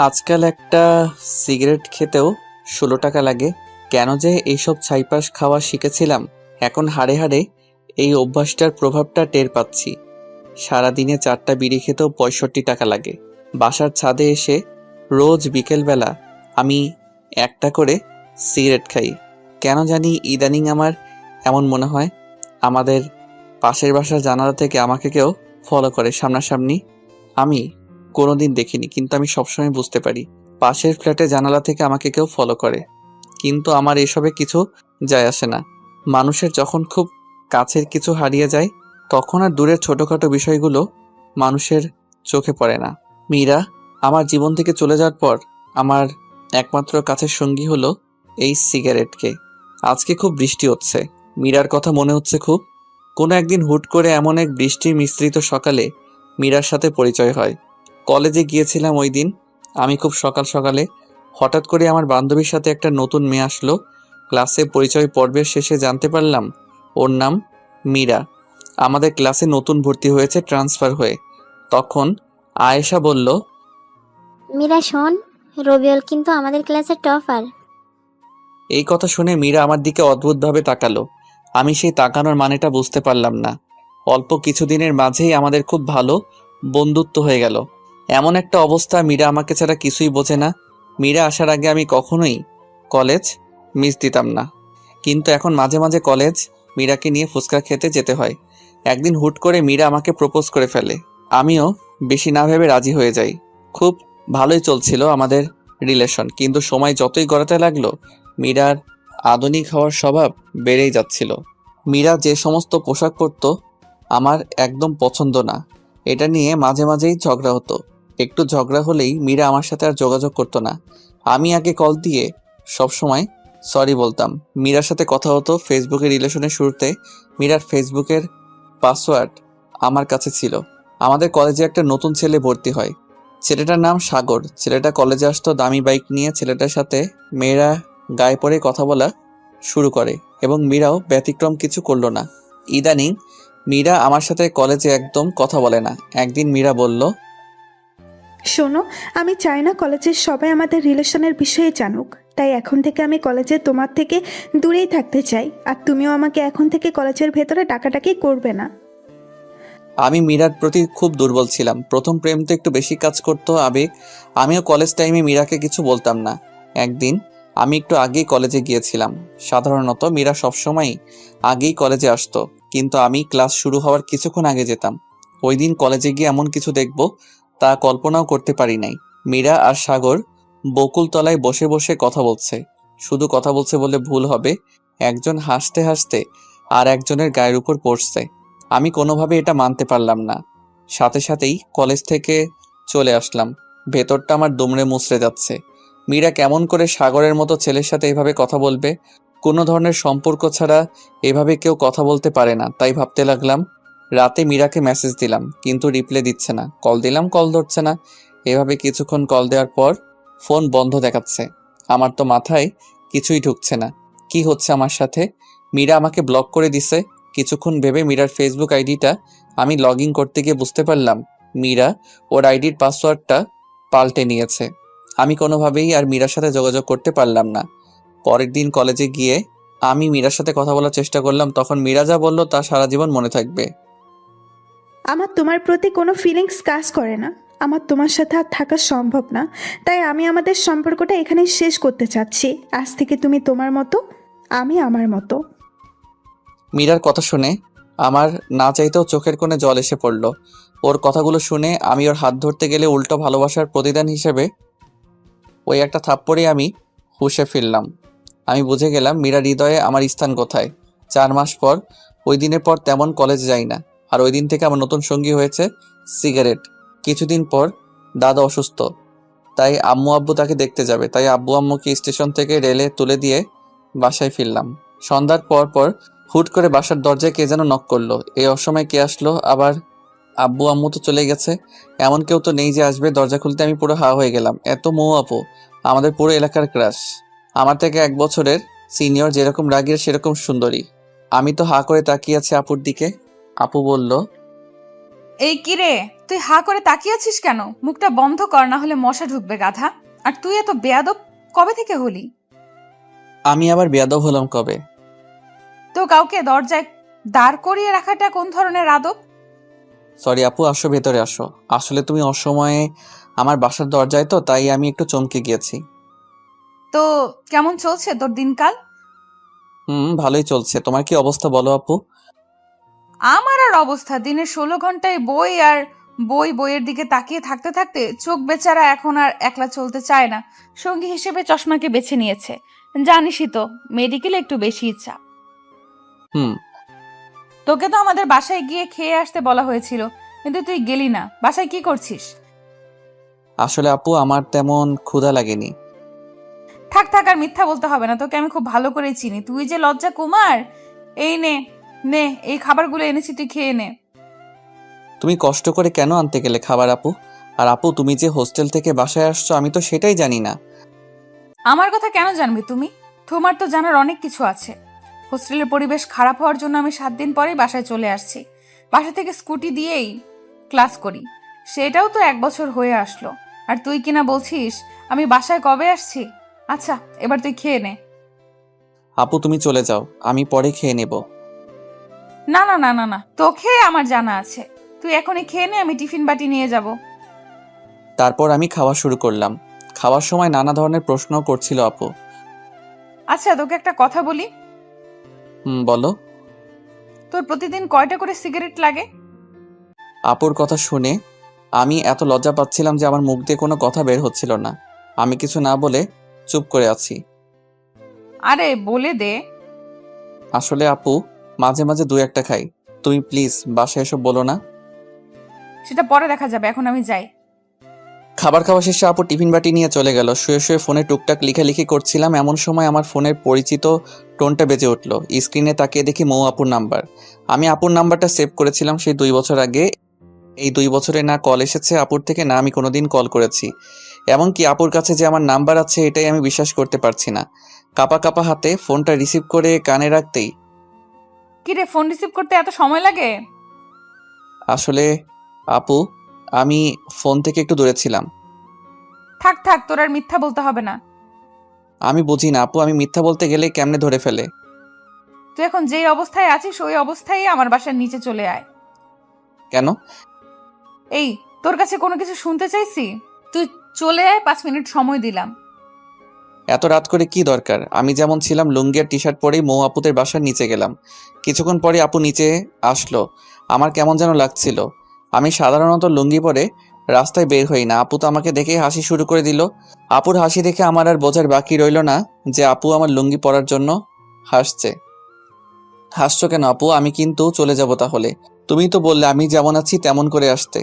আজকাল একটা সিগারেট খেতেও ১৬ টাকা লাগে। কেন যে এইসব ছাইপাশ খাওয়া শিখেছিলাম, এখন হাড়ে হাড়ে এই অভ্যাসটার প্রভাবটা টের পাচ্ছি। সারাদিনে ৪টা বিড়ি খেতেও ৬৫ টাকা লাগে। বাসার ছাদে এসে রোজ বিকেলবেলা আমি একটা করে সিগারেট খাই। কেন জানি ইদানিং আমার এমন মনে হয়, আমাদের পাশের বাসার জানালা থেকে আমাকে কেউ ফলো করে সামনাসামনি। আমি কোনোদিন দেখিনি, কিন্তু আমি সবসময় বুঝতে পারি পাশের ফ্ল্যাটে জানালা থেকে আমাকে কেউ ফলো করে। কিন্তু আমার এসবে কিছু যায় আসে না। মানুষের যখন খুব কাছের কিছু হারিয়ে যায়, তখন আর দূরের ছোটখাটো বিষয়গুলো মানুষের চোখে পড়ে না। মীরা আমার জীবন থেকে চলে যাওয়ার পর আমার একমাত্র কাছের সঙ্গী হলো এই সিগারেটকে। আজকে খুব বৃষ্টি হচ্ছে, মীরার কথা মনে হচ্ছে খুব। কোনো একদিন হুট করে এমন এক বৃষ্টির মিশ্রিত সকালে মীরার সাথে পরিচয় হয়। কলেজে গিয়েছিলাম ওই দিন আমি খুব সকাল সকালে। হঠাৎ করে আমার বান্ধবীর সাথে একটা নতুন মেয়ে আসলো। ক্লাসে পরিচয় পর্বের শেষে জানতে পারলাম ওর নাম মীরা। আমাদের ক্লাসে নতুন ভর্তি হয়েছে ট্রান্সফার হয়ে। তখন আয়েশা বলল, মীরা শোন, রবিউল কিন্তু আমাদের ক্লাসের টপার। এই কথা শুনে মীরা আমার দিকে অদ্ভুতভাবে তাকালো। আমি সেই তাকানোর মানেটা বুঝতে পারলাম না। অল্প কিছুদিনের মাঝেই আমাদের খুব ভালো বন্ধুত্ব হয়ে গেল। এমন একটা অবস্থা, মীরা আমাকে ছাড়া কিছুই বোঝে না। মীরা আসার আগে আমি কখনোই কলেজ মিস দিতাম না, কিন্তু এখন মাঝে মাঝে কলেজ মীরাকে নিয়ে ফুচকা খেতে যেতে হয়। একদিন হুট করে মীরা আমাকে প্রপোজ করে ফেলে। আমিও বেশি না ভেবে রাজি হয়ে যাই। খুব ভালোই চলছিল আমাদের রিলেশন, কিন্তু সময় যতই গড়াতে লাগলো মীরার আধুনিক হওয়ার স্বভাব বেড়েই যাচ্ছিল। মীরা যে সমস্ত পোশাক পরতো আমার একদম পছন্দ না। এটা নিয়ে মাঝে মাঝেই ঝগড়া হতো। একটু ঝগড়া হলেই মীরা আমার সাথে আর যোগাযোগ করতো না। আমি আগে কল দিয়ে সবসময় সরি বলতাম। মীরার সাথে কথা হতো ফেসবুকের রিলেশনের শুরুতে। মীরার ফেসবুকের পাসওয়ার্ড আমার কাছে ছিল। আমাদের কলেজে একটা নতুন ছেলে ভর্তি হয়। ছেলেটার নাম সাগর। ছেলেটা কলেজে আসতো দামি বাইক নিয়ে। ছেলেটার সাথে মেয়েরা গায়ে পড়ে কথা বলা শুরু করে, এবং মীরাও ব্যতিক্রম কিছু করলো না। ইদানিং মীরা আমার সাথে কলেজে একদম কথা বলে না। একদিন মীরা বলল, শোনো, আমি চাই না কলেজের সবাই আমাদের রিলেশনের বিষয়ে জানুক। তাই এখন থেকে আমি কলেজে তোমার থেকে দূরেই থাকতে চাই। আর তুমিও আমাকে এখন থেকে কলেজের ভেতরে ডাকাডাকি করবে না। আমি মীরার প্রতি খুব দুর্বল ছিলাম। প্রথম প্রেম তো একটু বেশি কাজ করতো আবেগ। আমিও কলেজ টাইমে মীরাকে কিছু বলতাম না। একদিন আমি একটু আগেই কলেজে গিয়েছিলাম। সাধারণত মীরা সবসময় আগেই কলেজে আসতো, কিন্তু আমি ক্লাস শুরু হওয়ার কিছুক্ষণ আগে যেতাম। ওই দিন কলেজে গিয়ে এমন কিছু দেখব তা কল্পনাও করতে পারি নাই। মীরা আর সাগর বকুলতলায় বসে বসে কথা বলছে। শুধু কথা বলছে বলে ভুল হবে, একজন হাসতে হাসতে আর একজনের গায়ের উপর পড়ছে। আমি কোনোভাবে এটা মানতে পারলাম না। সাথে সাথেই কলেজ থেকে চলে আসলাম। ভেতরটা আমার দুমড়ে মুচড়ে যাচ্ছে। মীরা কেমন করে সাগরের মতো ছেলের সাথে এভাবে কথা বলবে? কোনো ধরনের সম্পর্ক ছাড়া এভাবে কেউ কথা বলতে পারে না। তাই ভাবতে লাগলাম। রাতে মীরাকে মেসেজ দিলাম, কিন্তু রিপ্লাই দিচ্ছে না। কল দিলাম, কল ধরছে না। এভাবে কিছুক্ষণ কল দেওয়ার পর ফোন বন্ধ দেখাচ্ছে। আমার তো মাথায় কিছুই ঢুকছে না। কি হচ্ছে আমার সাথে? মীরা আমাকে ব্লক করে দিছে। কিছুক্ষণ ভেবে মীরার ফেসবুক আইডিটা আমি লগ ইন করতে গিয়ে বুঝতে পারলাম মীরা ওর আইডির পাসওয়ার্ডটা পাল্টে নিয়েছে। আমি কোনোভাবেই আর মীরার সাথে যোগাযোগ করতে পারলাম না। পরের দিন কলেজে গিয়ে আমি মীরার সাথে কথা বলার চেষ্টা করলাম। তখন মীরা যা বলল তা সারা জীবন মনে থাকবে। আমার তোমার প্রতি কোনো ফিলিংস কাজ করে না। আমার তোমার সাথে আর থাকা সম্ভব না। তাই আমি আমাদের সম্পর্কটা এখানেই শেষ করতে চাচ্ছি। আজ থেকে তুমি তোমার মতো, আমি আমার মতো। মীরার কথা শুনে আমার না চাইতেও চোখের কোণে জল এসে পড়ল। ওর কথাগুলো শুনে আমি ওর হাত ধরতে গেলে উল্টো ভালোবাসার প্রতিদান হিসেবে ওই একটা থাপ্পড়ে আমি হুঁশে ফিরলাম। আমি বুঝে গেলাম মীরার হৃদয়ে আমার স্থান কোথায়। 4 মাস পর, ওই দিনের পর তেমন কলেজ যাই না। আর ওই দিন থেকে আমার নতুন সঙ্গী হয়েছে সিগারেট। কিছুদিন পর দাদা অসুস্থ, তাই আম্মু আব্বু তাকে দেখতে যাবে। তাই আব্বু আম্মুকে স্টেশন থেকে রেলে তুলে দিয়ে বাসায় ফিরলাম। সন্ধ্যার পর পর হুট করে বাসার দরজায় কে যেন নক করলো। এই অসময়ে কে আসলো আবার? আব্বু আম্মু তো চলে গেছে, এমন কেউ তো নেই যে আসবে। দরজা খুলতে আমি পুরো হা হয়ে গেলাম। এত মৌ আপু, আমাদের পুরো এলাকার ক্রাশ। আমার থেকে 1 বছরের সিনিয়র, যেরকম রাগীর সেরকম সুন্দরী। আমি তো হা করে তাকিয়ে আছি আপুর দিকে। আপু বলল, এই কিরে, তুই হা করে তাকিয়ে আছিস কেন? মুখটা বন্ধ কর, না হলে মশা ঢুকবে গাধা। আর তুই এত বেয়াদব কবে থেকে হলি? আমি আবার বেয়াদব হলাম কবে? তো কাউকে দরজায় দাঁড় করিয়ে রাখাটা কোন ধরনের আদব? সরি আপু, আসো ভেতরে আসো। আসলে তুমি অসময়ে আমার বাসার দরজায়, তো তাই আমি একটু চমকে গিয়েছি। তো কেমন চলছে তোর দিনকাল? ভালোই চলছে। তোমার কি অবস্থা বলো আপু? আমার আর অবস্থা, দিনে 16 ঘন্টায় বই আর বইয়ের দিকে তাকিয়ে থাকতে থাকতে চোখ বেচারা এখন আর একলা চলতে চায় না। সঙ্গী হিসেবে চশমাকে বেছে নিয়েছে। জানিসই তো, মেডিকেলে একটু বেশি ইচ্ছা। হুম। তোকে তো আমাদের বাসায় গিয়ে খেয়ে আসতে বলা হয়েছিল, কিন্তু তুই গেলি না। বাসায় কি করছিস? আসলে আপু আমার তেমন ক্ষুধা লাগেনি। থাক থাক, আর মিথ্যা বলতে হবে না, তোকে আমি খুব ভালো করেই চিনি। তুই যে লজ্জা কুমার। এই নে নে, এই খাবারগুলো এনেছি, তুই খেয়ে নে। তুমি কষ্ট করে কেন আনতে গেলে খাবার আপু? আর আপু, তুমি যে হোস্টেল থেকে বাসায় আসছো আমি তো সেটাই জানি না। আমার কথা কেন জানবে তুমি? তোমার তো জানার অনেক কিছু আছে। হোস্টেলের পরিবেশ খারাপ হওয়ার জন্য আমি 7 দিন পরেই বাসায় চলে আসছি। বাসা থেকে স্কুটি দিয়েই ক্লাস করি। সেটাও তো 1 বছর হয়ে আসলো। আর তুই কিনা বলছিস আমি বাসায় কবে আসছি? আচ্ছা, এবার তুই খেয়ে নে। আপু তুমি চলে যাও, আমি পরে খেয়ে নেব। না না না না না, তোকে আমার জানা আছে। তুই এখনই খেয়ে নে, আমি টিফিন বাটি নিয়ে যাব। তারপর আমি খাওয়া শুরু করলাম। খাওয়ার সময় নানা ধরনের প্রশ্ন করছিল আপু। আচ্ছা, তোকে একটা কথা বলি। বলো। তোর প্রতিদিন কয়টা করে সিগারেট লাগে? আপুর কথা শুনে আমি এত লজ্জা পাচ্ছিলাম যে আমার মুখ দিয়ে কোনো কথা বের হচ্ছিল না। আমি কিছু না বলে চুপ করে আছি। আরে বলে দে। আসলে আপু, মাঝে মাঝে 2-1টা খাই। তুমি প্লিজ বাসায় এসব বলো না। সেটা পরে দেখা যাবে, এখন আমি যাই। খাবার খাওয়া শেষে আপু টিফিন বাটি নিয়ে চলে গেল। শুয়ে শুয়ে ফোনে টুকটাক লেখালেখি করছিলাম, এমন সময় আমার ফোনের পরিচিত টোনটা বেজে উঠলো। স্ক্রিনে তাকিয়ে দেখি মৌ আপুর নাম্বার। আমি আপুর নাম্বারটা সেভ করেছিলাম সেই 2 বছর আগে। এই 2 বছরে না কল এসেছে আপুর থেকে, না আমি কোনোদিন কল করেছি। এমনকি আপুর কাছে যে আমার নাম্বার আছে এটাই আমি বিশ্বাস করতে পারছি না। কাপা কাপা হাতে ফোনটা রিসিভ করে কানে রাখতেই, কিরে, ফোন রিসিভ করতে এত সময় লাগে? আসলে আপু, আমি ফোন থেকে একটু দূরে ছিলাম। থাক থাক, তোর আর মিথ্যা বলতে হবে না। আমি বুঝি না আপু, আমি মিথ্যা বলতে গেলে কেমনে ধরে ফেলে। তুই এখন যেই অবস্থায় আছিস ওই অবস্থায় আমার বাসার নিচে চলে আয়। কেন? এই, তোর কাছে কোনো কিছু শুনতে চাইছি? তুই চলে আয়, 5 মিনিট সময় দিলাম। এত রাত করে কি দরকার? আমি যেমন ছিলাম লুঙ্গি আর টি শার্ট পরেই মৌ আপুদের বাসার নিচে গেলাম। কিছুক্ষণ পরে আপু নিচে আসলো। আমার কেমন যেন লাগছিল। আমি সাধারণত লুঙ্গি পরে রাস্তায় বের হই না। আপু তো আমাকে দেখে হাসি শুরু করে দিল। আপুর হাসি দেখে আমার আর বোঝার বাকি রইল না যে আপু আমার লুঙ্গি পরার জন্য হাসছে। হাসছো কেন আপু? আমি কিন্তু চলে যাব তাহলে। তুমি তো বললে আমি যেমন আছি তেমন করে আসতে,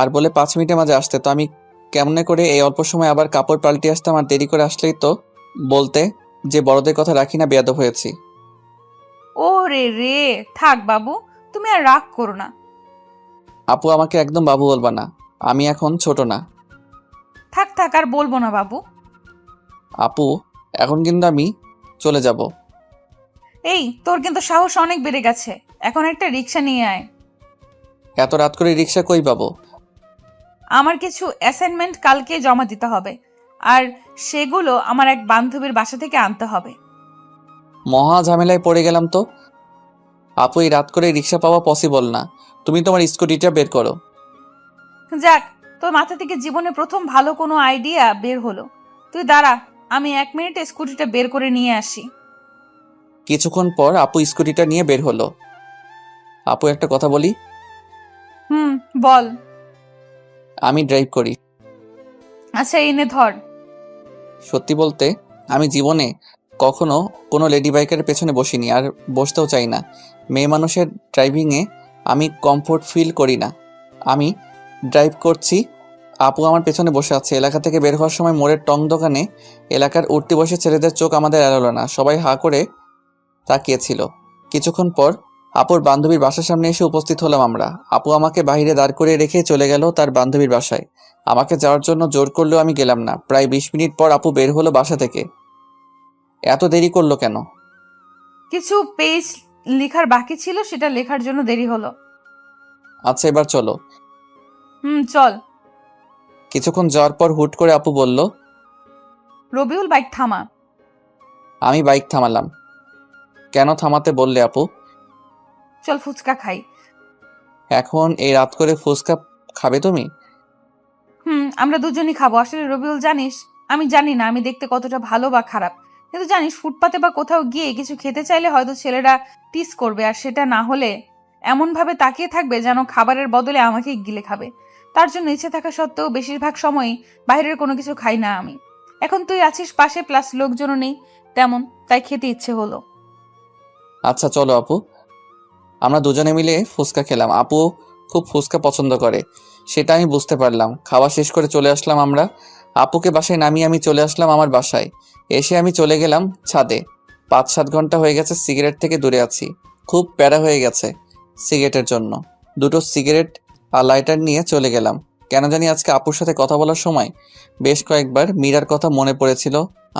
আর বলে 5 মিনিটের মাঝে আসতে। তো আমি কেমনে করে এই অল্প সময় আবার কাপড় পাল্টে আসতাম? আর দেরি করে আসলেই তো বলতে যে বড়দের কথা রাখি না, বেয়াদব হয়েছি। ও রে রে, থাক বাবু, তুমি আর রাগ করো না। আপু আমাকে একদম বাবু বলবা না, আমি এখন ছোট না। থাক থাক, আর বলবো না বাবু। আপু এখন কিন্তু আমি চলে যাব। এই, তোর কিন্তু সাহস অনেক বেড়ে গেছে। এখন একটা রিক্সা নিয়ে আয়। এত রাত করে রিক্সা কই পাবো? আমার কিছু অ্যাসাইনমেন্ট কালকে জমা দিতে হবে, আর সেগুলো আমার এক বান্ধবীর বাসা থেকে আনতে হবে। মহা ঝামেলায় পড়ে গেলাম তো। আপু এই রাত করে রিক্সা পাওয়া পসিবল না। তুমি তোমার স্কুটিটা বের করো। যাক, তোর মাথা থেকে জীবনে প্রথম ভালো কোনো আইডিয়া বের হলো। তুই দাঁড়া, আমি 1 মিনিটে স্কুটিটা বের করে নিয়ে আসি। কিছুক্ষণ পর আপু স্কুটিটা নিয়ে বের হলো। আপু একটা কথা বলি। বল। আমি ড্রাইভ করি। আচ্ছা, এনে ধর। সত্যি বলতে আমি জীবনে কখনো কোনো লেডি বাইকারের পেছনে বসিনি, আর বসতেও চাই না। মেয়ে মানুষের ড্রাইভিংয়ে আমি কমফোর্ট ফিল করি না। আমি ড্রাইভ করছি, আপু আমার পেছনে বসে আছে। এলাকা থেকে বের হওয়ার সময় মোড়ের টং দোকানে এলাকার উঠতি বসে ছেলেদের চোখ আমাদের এড়ালো না, সবাই হাঁ করে তাকিয়েছিল। কিছুক্ষণ পর আপুর বান্ধবীর বাসার সামনে এসে উপস্থিত হলাম আমরা। আপু আমাকে বাইরে দাঁড় করিয়ে রেখে চলে গেল তার বান্ধবীর বাসায়। আমাকে যাওয়ার জন্য জোর করলেও আমি গেলাম না। প্রায় 20 মিনিট পর আপু বের হলো বাসা থেকে। এত দেরি করলো কেন? কিছু পেজ লেখার বাকি ছিল, সেটা লেখার জন্য দেরি হলো। আচ্ছা এবার চলো। চল। কিছুক্ষণ যাওয়ার পর হুট করে আপু বলল, রবিউল বাইক থামা। আমি বাইক থামালাম। কেন থামাতে বললে আপু? চল ফুচকা খাই। এখন এই রাত করে ফুচকা খাবে তুমি? আমরা দুজনই খাবো। আসলে রবিউল জানিস, আমি জানি না আমি দেখতে কতটা ভালো বা খারাপ, কিন্তু জানিস ফুটপাতে বা কোথাও গিয়ে কিছু খেতে চাইলে হয়তো ছেলেরা টিস করবে, আর সেটা না হলে এমন ভাবে তাকিয়ে থাকবে যেন খাবারের বদলে আমাকেই গিলে খাবে। তার জন্য ইচ্ছে থাকা সত্ত্বেও বেশিরভাগ সময়ই বাইরের কোনো কিছু খাই না আমি। এখন তুই আছিস পাশে, প্লাস লোকজনও নেই তেমন, তাই খেতে ইচ্ছে হলো। আচ্ছা চলো আপু। আমরা দুজনে মিলে ফুচকা খেলাম। আপু খুব ফুচকা পছন্দ করে, সেটা আমি বুঝতে পারলাম। খাওয়া শেষ করে চলে আসলাম আমরা। আপুকে বাসায় নামিয়ে আমি চলে আসলাম আমার বাসায়। এসে আমি চলে গেলাম ছাদে। 5-7 ঘন্টা হয়ে গেছে সিগারেট থেকে দূরে আছি। খুব প্যারা হয়ে গেছে সিগারেটের জন্য। দুটো সিগারেট আর লাইটার নিয়ে চলে গেলাম। কেন জানি আজকে আপুর সাথে কথা বলার সময় বেশ কয়েকবার মীরার কথা মনে পড়েছিল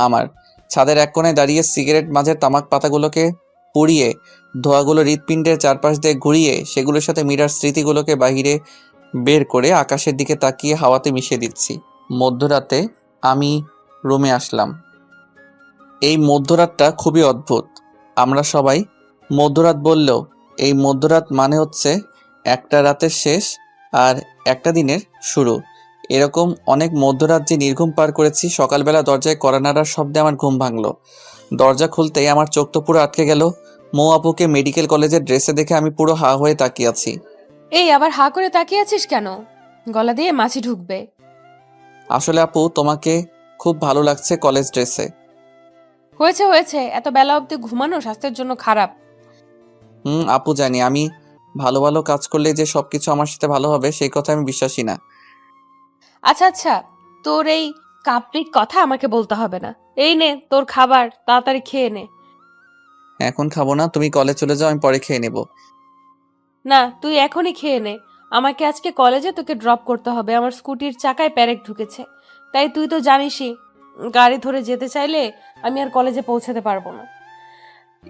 আমার। ছাদের এক কোণায় দাঁড়িয়ে সিগারেট মাঝের তামাক পাতাগুলোকে পুড়িয়ে ধোঁয়াগুলো হৃৎপিণ্ডের চারপাশ দিয়ে ঘুরিয়ে সেগুলোর সাথে মীরার স্মৃতিগুলোকে বাহিরে বের করে আকাশের দিকে তাকিয়ে হাওয়াতে মিশিয়ে দিচ্ছি। মধ্যরাতে আমি রুমে আসলাম। এই মধ্যরাতটা খুবই অদ্ভুত। আমরা সবাই মধ্যরাত বললেও এই মধ্যরাত মানে হচ্ছে একটা রাতের শেষ আর একটা দিনের শুরু। এরকম অনেক মধ্যরাত যে নির্ঘুম পার করেছি। সকালবেলা দরজায় কড়া নাড়ার শব্দে আমার ঘুম ভাঙলো। দরজা খুলতেই আমার চোখ তো পুরো আটকে গেল। মৌ আপুকে মেডিকেল কলেজের ড্রেসে দেখে আমি পুরো হা হয়ে তাকিয়ে আছি। এই আবার হা করে তাকিয়ে আছিস কেন? গলা দিয়ে মাছি ঢুকবে। আসলে আপু তোমাকে খুব ভালো লাগছে কলেজ ড্রেসে। হয়েছে হয়েছে, এত বেলা অবধি ঘুমানো স্বাস্থ্যের জন্য খারাপ। আপু জানি আমি ভালো ভালো কাজ করলে যে সবকিছু আমার সাথে ভালো হবে সেই কথা আমি বিশ্বাসী না। আচ্ছা আচ্ছা, তোর এই কাপ্রিক কথা আমাকে বলতে হবে না। এই নে তোর খাবার, তাড়াতাড়ি খেয়ে নে। এখন খাবো না, তুমি কলেজ চলে যাও, আমি পরে খেয়ে নেব। না, তুই এখনই খেয়ে নে। আমাকে আজকে কলেজে তোকে ড্রপ করতে হবে। আমার স্কুটির চাকায় প্যারেক ঢুকেছে, তাই তুই তো জানিসই গাড়ি ধরে যেতে চাইলে আমি আর কলেজে পৌঁছাতে পারবো না।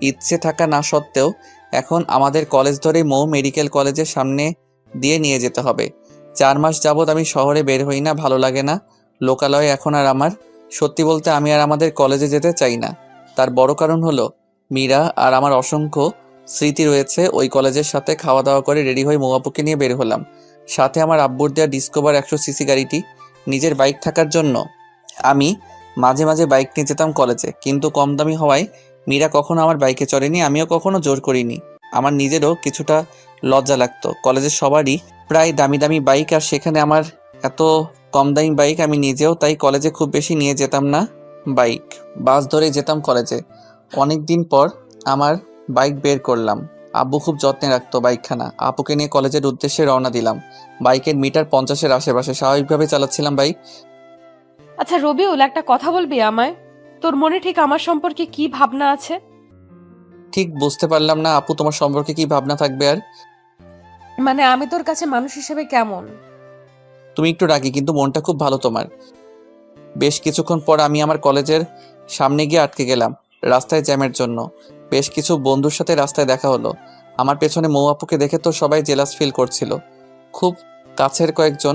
ইচ্ছে থাকা না সত্ত্বেও এখন আমাদের কলেজ ধরেই মৌ মেডিকেল কলেজের সামনে দিয়ে নিয়ে যেতে হবে। 4 মাস যাবৎ আমি শহরে বের হই না, ভালো লাগে না লোকালয়ে এখন আর আমার। সত্যি বলতে আমি আর আমাদের কলেজে যেতে চাই না। তার বড় কারণ হলো মীরা আর আমার অসংখ্য স্মৃতি রয়েছে ওই কলেজের সাথে। খাওয়া দাওয়া করে রেডি হয়ে মৌ আপুকে নিয়ে বের হলাম। সাথে আমার আব্বুর দেওয়া ডিসকভার 100 সিসি গাড়িটি। নিজের বাইক থাকার জন্য আমি মাঝে মাঝে বাইক নিয়ে যেতাম কলেজে, কিন্তু কম দামি হওয়ায় মীরা কখনো আমার বাইকে চড়েনি, আমিও কখনো জোর করিনি। আমার নিজেরও কিছুটা লজ্জা লাগতো। কলেজের সবারই প্রায় দামি দামি বাইক, আর সেখানে আমার এত কম দামি বাইক। আমি নিজেও তাই কলেজে খুব বেশি নিয়ে যেতাম না বাইক, বাস ধরেই যেতাম কলেজে। অনেক দিন পর আমার বাইক বের করলাম। আব্বু খুব যত্নে রাখতো বাইকখানা। আপুকে নিয়ে কলেজের উদ্দেশ্যে রওনা দিলাম। বাইকের মিটার 50-এর আশেপাশে, স্বাভাবিকভাবে চালাচ্ছিলাম বাইক। আচ্ছা রবিউল, একটা কথা বলবি আমায়? তোর মনে ঠিক আমার সম্পর্কে কি ভাবনা আছে? ঠিক বুঝতে পারলাম না আপু, তোমার সম্পর্কে কি ভাবনা থাকবে আর? মানে আমি তোর কাছে মানুষ হিসেবে কেমন? তুমি একটু রাগী, কিন্তু মনটা খুব ভালো তোমার। বেশ কিছুক্ষণ পর আমি আমার কলেজের সামনে গিয়ে আটকে গেলাম রাস্তায় জ্যামের জন্য। বেশ কিছু বন্ধুর সাথে রাস্তায় দেখা হলো। আমার পেছনে মৌ আপুকে দেখে তো সবাই জেলাস ফিল করছিল। খুব কাছের কয়েকজন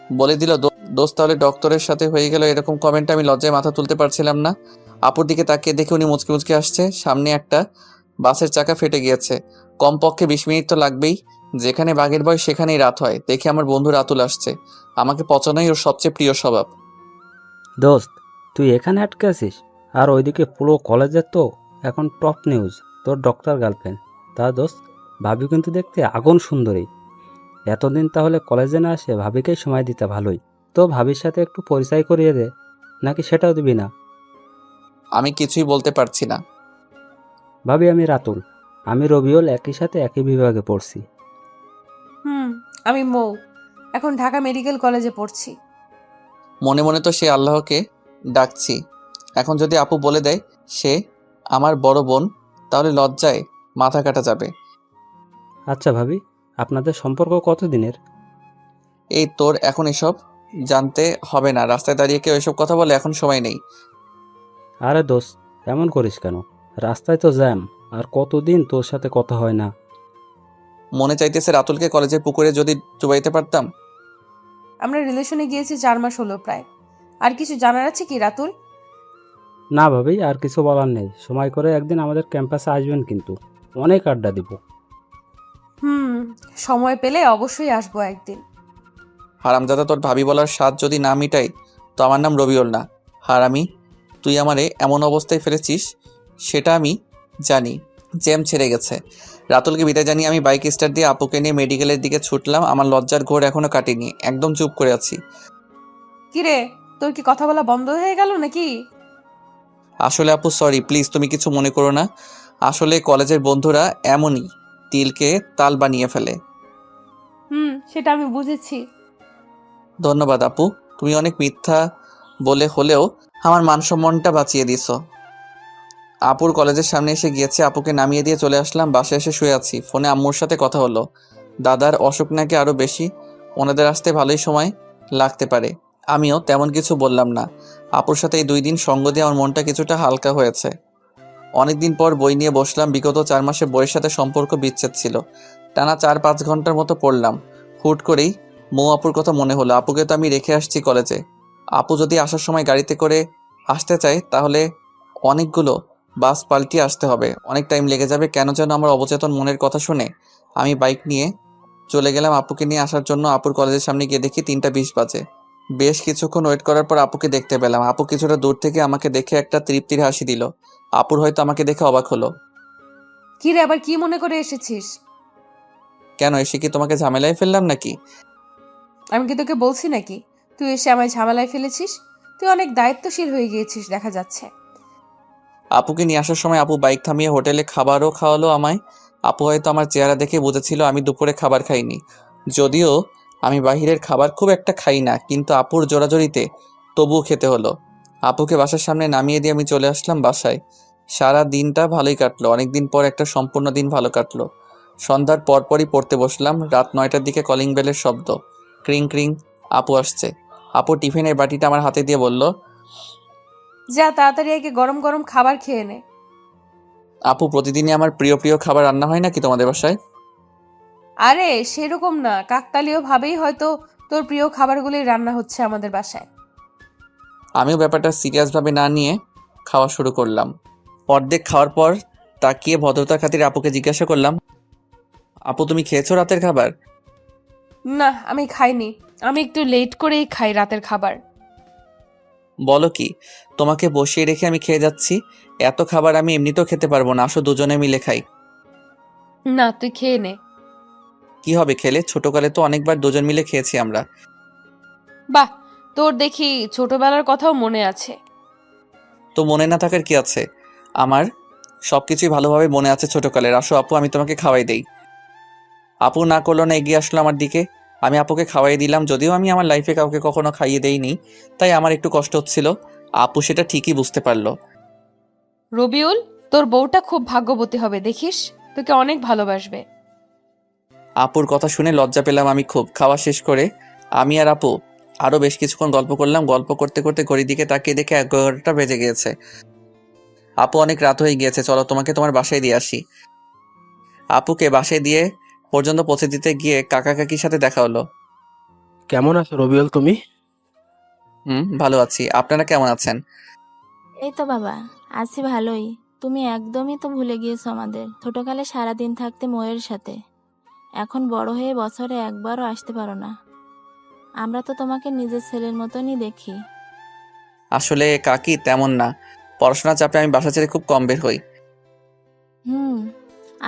বলে দিল, দোস্ত তাহলে ডক্টরের সাথে হয়ে গেল। এরকম কমেন্ট আমি লজ্জায় মাথা তুলতে পারছিলাম না। আপুর দিকে তাকিয়ে দেখে উনি মুচকি মুচকি আসছে। সামনে একটা বাসের চাকা ফেটে গিয়েছে। কমপক্ষে 20 মিনিট তো লাগবেই। যেখানে বাঘের ভয় সেখানেই রাত হয়। দেখে আমার বন্ধু রাতুল আসছে। আমাকে পচানোই ওর সবচেয়ে প্রিয় স্বভাব। দোস্ত, তুই এখানে আটকে আছিস? আর ওইদিকে পুরো কলেজের তো এখন টপ নিউজ তোর ডক্টর গার্লফ্রেন্ড। তা দোস্ত, ভাবি কিন্তু দেখতে আগুন সুন্দরী। এতদিন তাহলে কলেজে না আসে ভাবিকেই সময় দিতে ভালোই। তো ভাবির সাথে একটু পরিচয় করিয়ে দে, নাকি সেটাও দিবি না? আমি কিছুই বলতে পারছি না। ভাবি, আমি রাতুল। আমি রবিউল, একই সাথে একই বিভাগে পড়ছি। আমি মৌ, এখন ঢাকা মেডিকেল কলেজে পড়ছি। মনে মনে তো সে আল্লাহকে ডাকছি। এখন যদি আপু বলে দেয় সে আমার বড় বোন, তাহলে লজ্জায় মাথা কাটা যাবে। আচ্ছা ভাবি, আপনাদের সম্পর্ক কতদিনের? এই তোর এখন এসব জানতে হবে না। রাস্তায় দাঁড়িয়ে কেউ এসব কথা বলে, এখন সময় নেই। আরে দোস্ত, এমন করিস কেন? রাস্তায় তো জ্যাম, আর কতদিন তোর সাথে কথা হয় না। মনে চাইতেছে রাতুলকে কলেজের পুকুরে যদি চুবাইতে পারতাম। আমরা রিলেশনে গিয়েছি 4 মাস হলো প্রায়। আর কিছু জানার আছে কি রাতুল? না ভাবি, আর কিছু বলার নেই। সময় করে একদিন আমাদের ক্যাম্পাসে আসবেন, কিন্তু অনেক আড্ডা দিব। সময় পেলে অবশ্যই আসবো একদিন। হারামজাদা, তোর ভাবি বলার স্বাদ যদি না মিটাই তো আমার নাম রবিউল না। হারামি, তুই আমারে এমন অবস্থায় ফেলেছিস সেটা আমি জানি। জ্যাম ছেড়ে গেছে। রাতুলকে বিদায় জানিয়ে আমি বাইক স্টার্ট দিয়ে আপুকে নিয়ে মেডিকেলের দিকে ছুটলাম। আমার লজ্জার ঘোর এখনো কাটেনি, একদম চুপ করে আছি। কিরে, তোর কি কথা বলা বন্ধ হয়ে গেল নাকি? আসলে আপু সরি, প্লিজ তুমি কিছু মনে করো না। আসলে কলেজের বন্ধুরা এমনই, তিলকে তাল বানিয়ে ফেলে। সেটা আমি বুঝেছি। ধন্যবাদ আপু, তুমি অনেক মিথ্যা বলে হলেও আমার মান সম্মানটা বাঁচিয়ে দিছো। আপুর কলেজের সামনে এসে গিয়েছে, আপুকে নামিয়ে দিয়ে চলে আসলাম। বাসায় এসে শুয়ে আছি, ফোনে আম্মুর সাথে কথা হলো। দাদার অসুখ নাকি আরও বেশি, ওনাদের আসতে ভালোই সময় লাগতে পারে। আমিও তেমন কিছু বললাম না। আপুর সাথে এই 2 দিন সঙ্গ দিয়ে আমার মনটা কিছুটা হালকা হয়েছে। অনেকদিন পর বই নিয়ে বসলাম। বিগত 4 মাসে বইয়ের সাথে সম্পর্ক বিচ্ছেদ ছিল। টানা 4-5 ঘন্টার মতো পড়লাম। হুট করেই মৌ আপুর কথা মনে হলো। আপুকে তো আমি রেখে আসছি কলেজে। আপু যদি আসার সময় গাড়িতে করে আসতে চায় তাহলে অনেকগুলো বাস পাল্টিয়ে আসতে হবে, অনেক টাইম লেগে যাবে। কেন যেন আমার অবচেতন মনের কথা শুনে আমি বাইক নিয়ে চলে গেলাম আপুকে নিয়ে আসার জন্য। আপুর কলেজের সামনে গিয়ে দেখি 3টা 20 বাজে। বেশ কিছুক্ষণ ওয়েট করার পর আপুকে দেখতে পেলাম। আপু কিছুটা দূর থেকে আমাকে দেখে একটা তৃপ্তির হাসি দিল। আপুর হয়তো আমাকে দেখে অবাক হলো। কিরে, আবার কি মনে করে এসেছিস? কেন, এসে কি তোমাকে ঝামেলায় ফেললাম নাকি? আমি কি তোকে বলছি নাকি তুই এসে আমায় ঝামেলায় ফেলেছিস? তুই অনেক দায়িত্বশীল হয়ে গিয়েছিস দেখা যাচ্ছে। আপুকে নিয়ে আসার সময় আপু বাইক থামিয়ে হোটেলে খাবারও খাওয়ালো আমায়। আপু হয়তো আমার চেহারা দেখে বুঝেছিল আমি দুপুরে খাবার খাইনি। যদিও আমি বাইরের খাবার খুব একটা খাই না, কিন্তু আপুর জোরাজোরিতে তবুও খেতে হলো। আপুকে বাসার সামনে নামিয়ে দিয়ে আমি চলে আসলাম বাসায়। সারা দিনটা ভালোই কাটলো। অনেকদিন পর একটা সম্পূর্ণ দিন ভালো কাটলো। সন্ধ্যার পরপরই পড়তে বসলাম। রাত 9টার দিকে কলিং বেলের শব্দ। ক্রিং ক্রিং। আপু আসছে। আপু টিফিনের বাটিটা আমার হাতে দিয়ে বলল, যা তাড়াতাড়ি একে গরম গরম খাবার খেয়ে নে। আপু প্রতিদিনই আমার প্রিয় প্রিয় খাবার রান্না হয় নাকি তোমাদের বাসায়? আরে সেরকম না, কাকতালীয় ভাবেই হয়তো তোর প্রিয় খাবারগুলোই রান্না হচ্ছে আমাদের বাসায়। আমিও ব্যাপারটা সিরিয়াসভাবে না নিয়ে খাওয়া শুরু করলাম। অর্ধেক খাওয়ার পর তাকিয়ে ভদ্রতার খাতিরে আপুকে জিজ্ঞাসা করলাম, আপু তুমি খেয়েছো রাতের খাবার? না, আমি খাইনি। আমি একটু লেট করেই খাই রাতের খাবার। বলো কি, তোমাকে বসিয়ে রেখে আমি খেয়ে যাচ্ছি? এত খাবার আমি এমনিতেও খেতে পারবো না, আসো দুজনে মিলে খাই। না, তুই খেয়ে নে। কি হবে খেলে? ছোটকালে তো অনেকবার দুজন মিলে খেয়েছি আমরা। বাহ, তোর দেখি ছোটবেলার কথাও মনে আছে। তো মনে না থাকার কি আছে? আমার সবকিছুই ভালোভাবে মনে আছে ছোটকালের। আসো আপু, আমি তোমাকে খাওয়াই দেই। আপু না করলো না, এগিয়ে আসলো আমার দিকে। আমি আপুকে খাওয়াই দিলাম। যদিও আমি আমার লাইফে কাউকে কখনো খাইয়ে দেইনি, তাই আমার একটু কষ্ট হচ্ছিল। আপু সেটা ঠিকই বুঝতে পারলো। রবিউল, তোর বউটা খুব ভাগ্যবতী হবে দেখিস, তোকে অনেক ভালোবাসবে। আপুর কথা শুনে লজ্জা পেলাম আমি খুব। খাওয়া শেষ করে আমি আর আপু আরও বেশ কিছুক্ষণ গল্প করলাম। গল্প করতে করতে ঘড়ির দিকে তাকিয়ে দেখে 11টা বেজে গিয়েছে। আপু অনেক রাত হয়ে গিয়েছে, চলো তোমাকে তোমার বাসায় দিয়ে আসি। আপুকে বাসায় দিয়ে পর্যন্ত পৌঁছে দিতে গিয়ে কাকা কাকির সাথে দেখা হলো। কেমন আছো রবিউল তুমি? ভালো আছি, আপনারা কেমন আছেন? এই তো বাবা, আছি ভালোই। তুমি একদমই তো ভুলে গিয়েছো আমাদের ছোটকালে সারাদিন থাকতে ময়ের সাথে। এখন বড় হয়ে বছরে একবারও আসতে পারো না। আমরা তো তোমাকে নিজের ছেলের মতনই দেখি। আসলে কাকি তেমন না, পড়াশোনার চাপে আমি বাসা ছেড়ে খুব কম বের হই।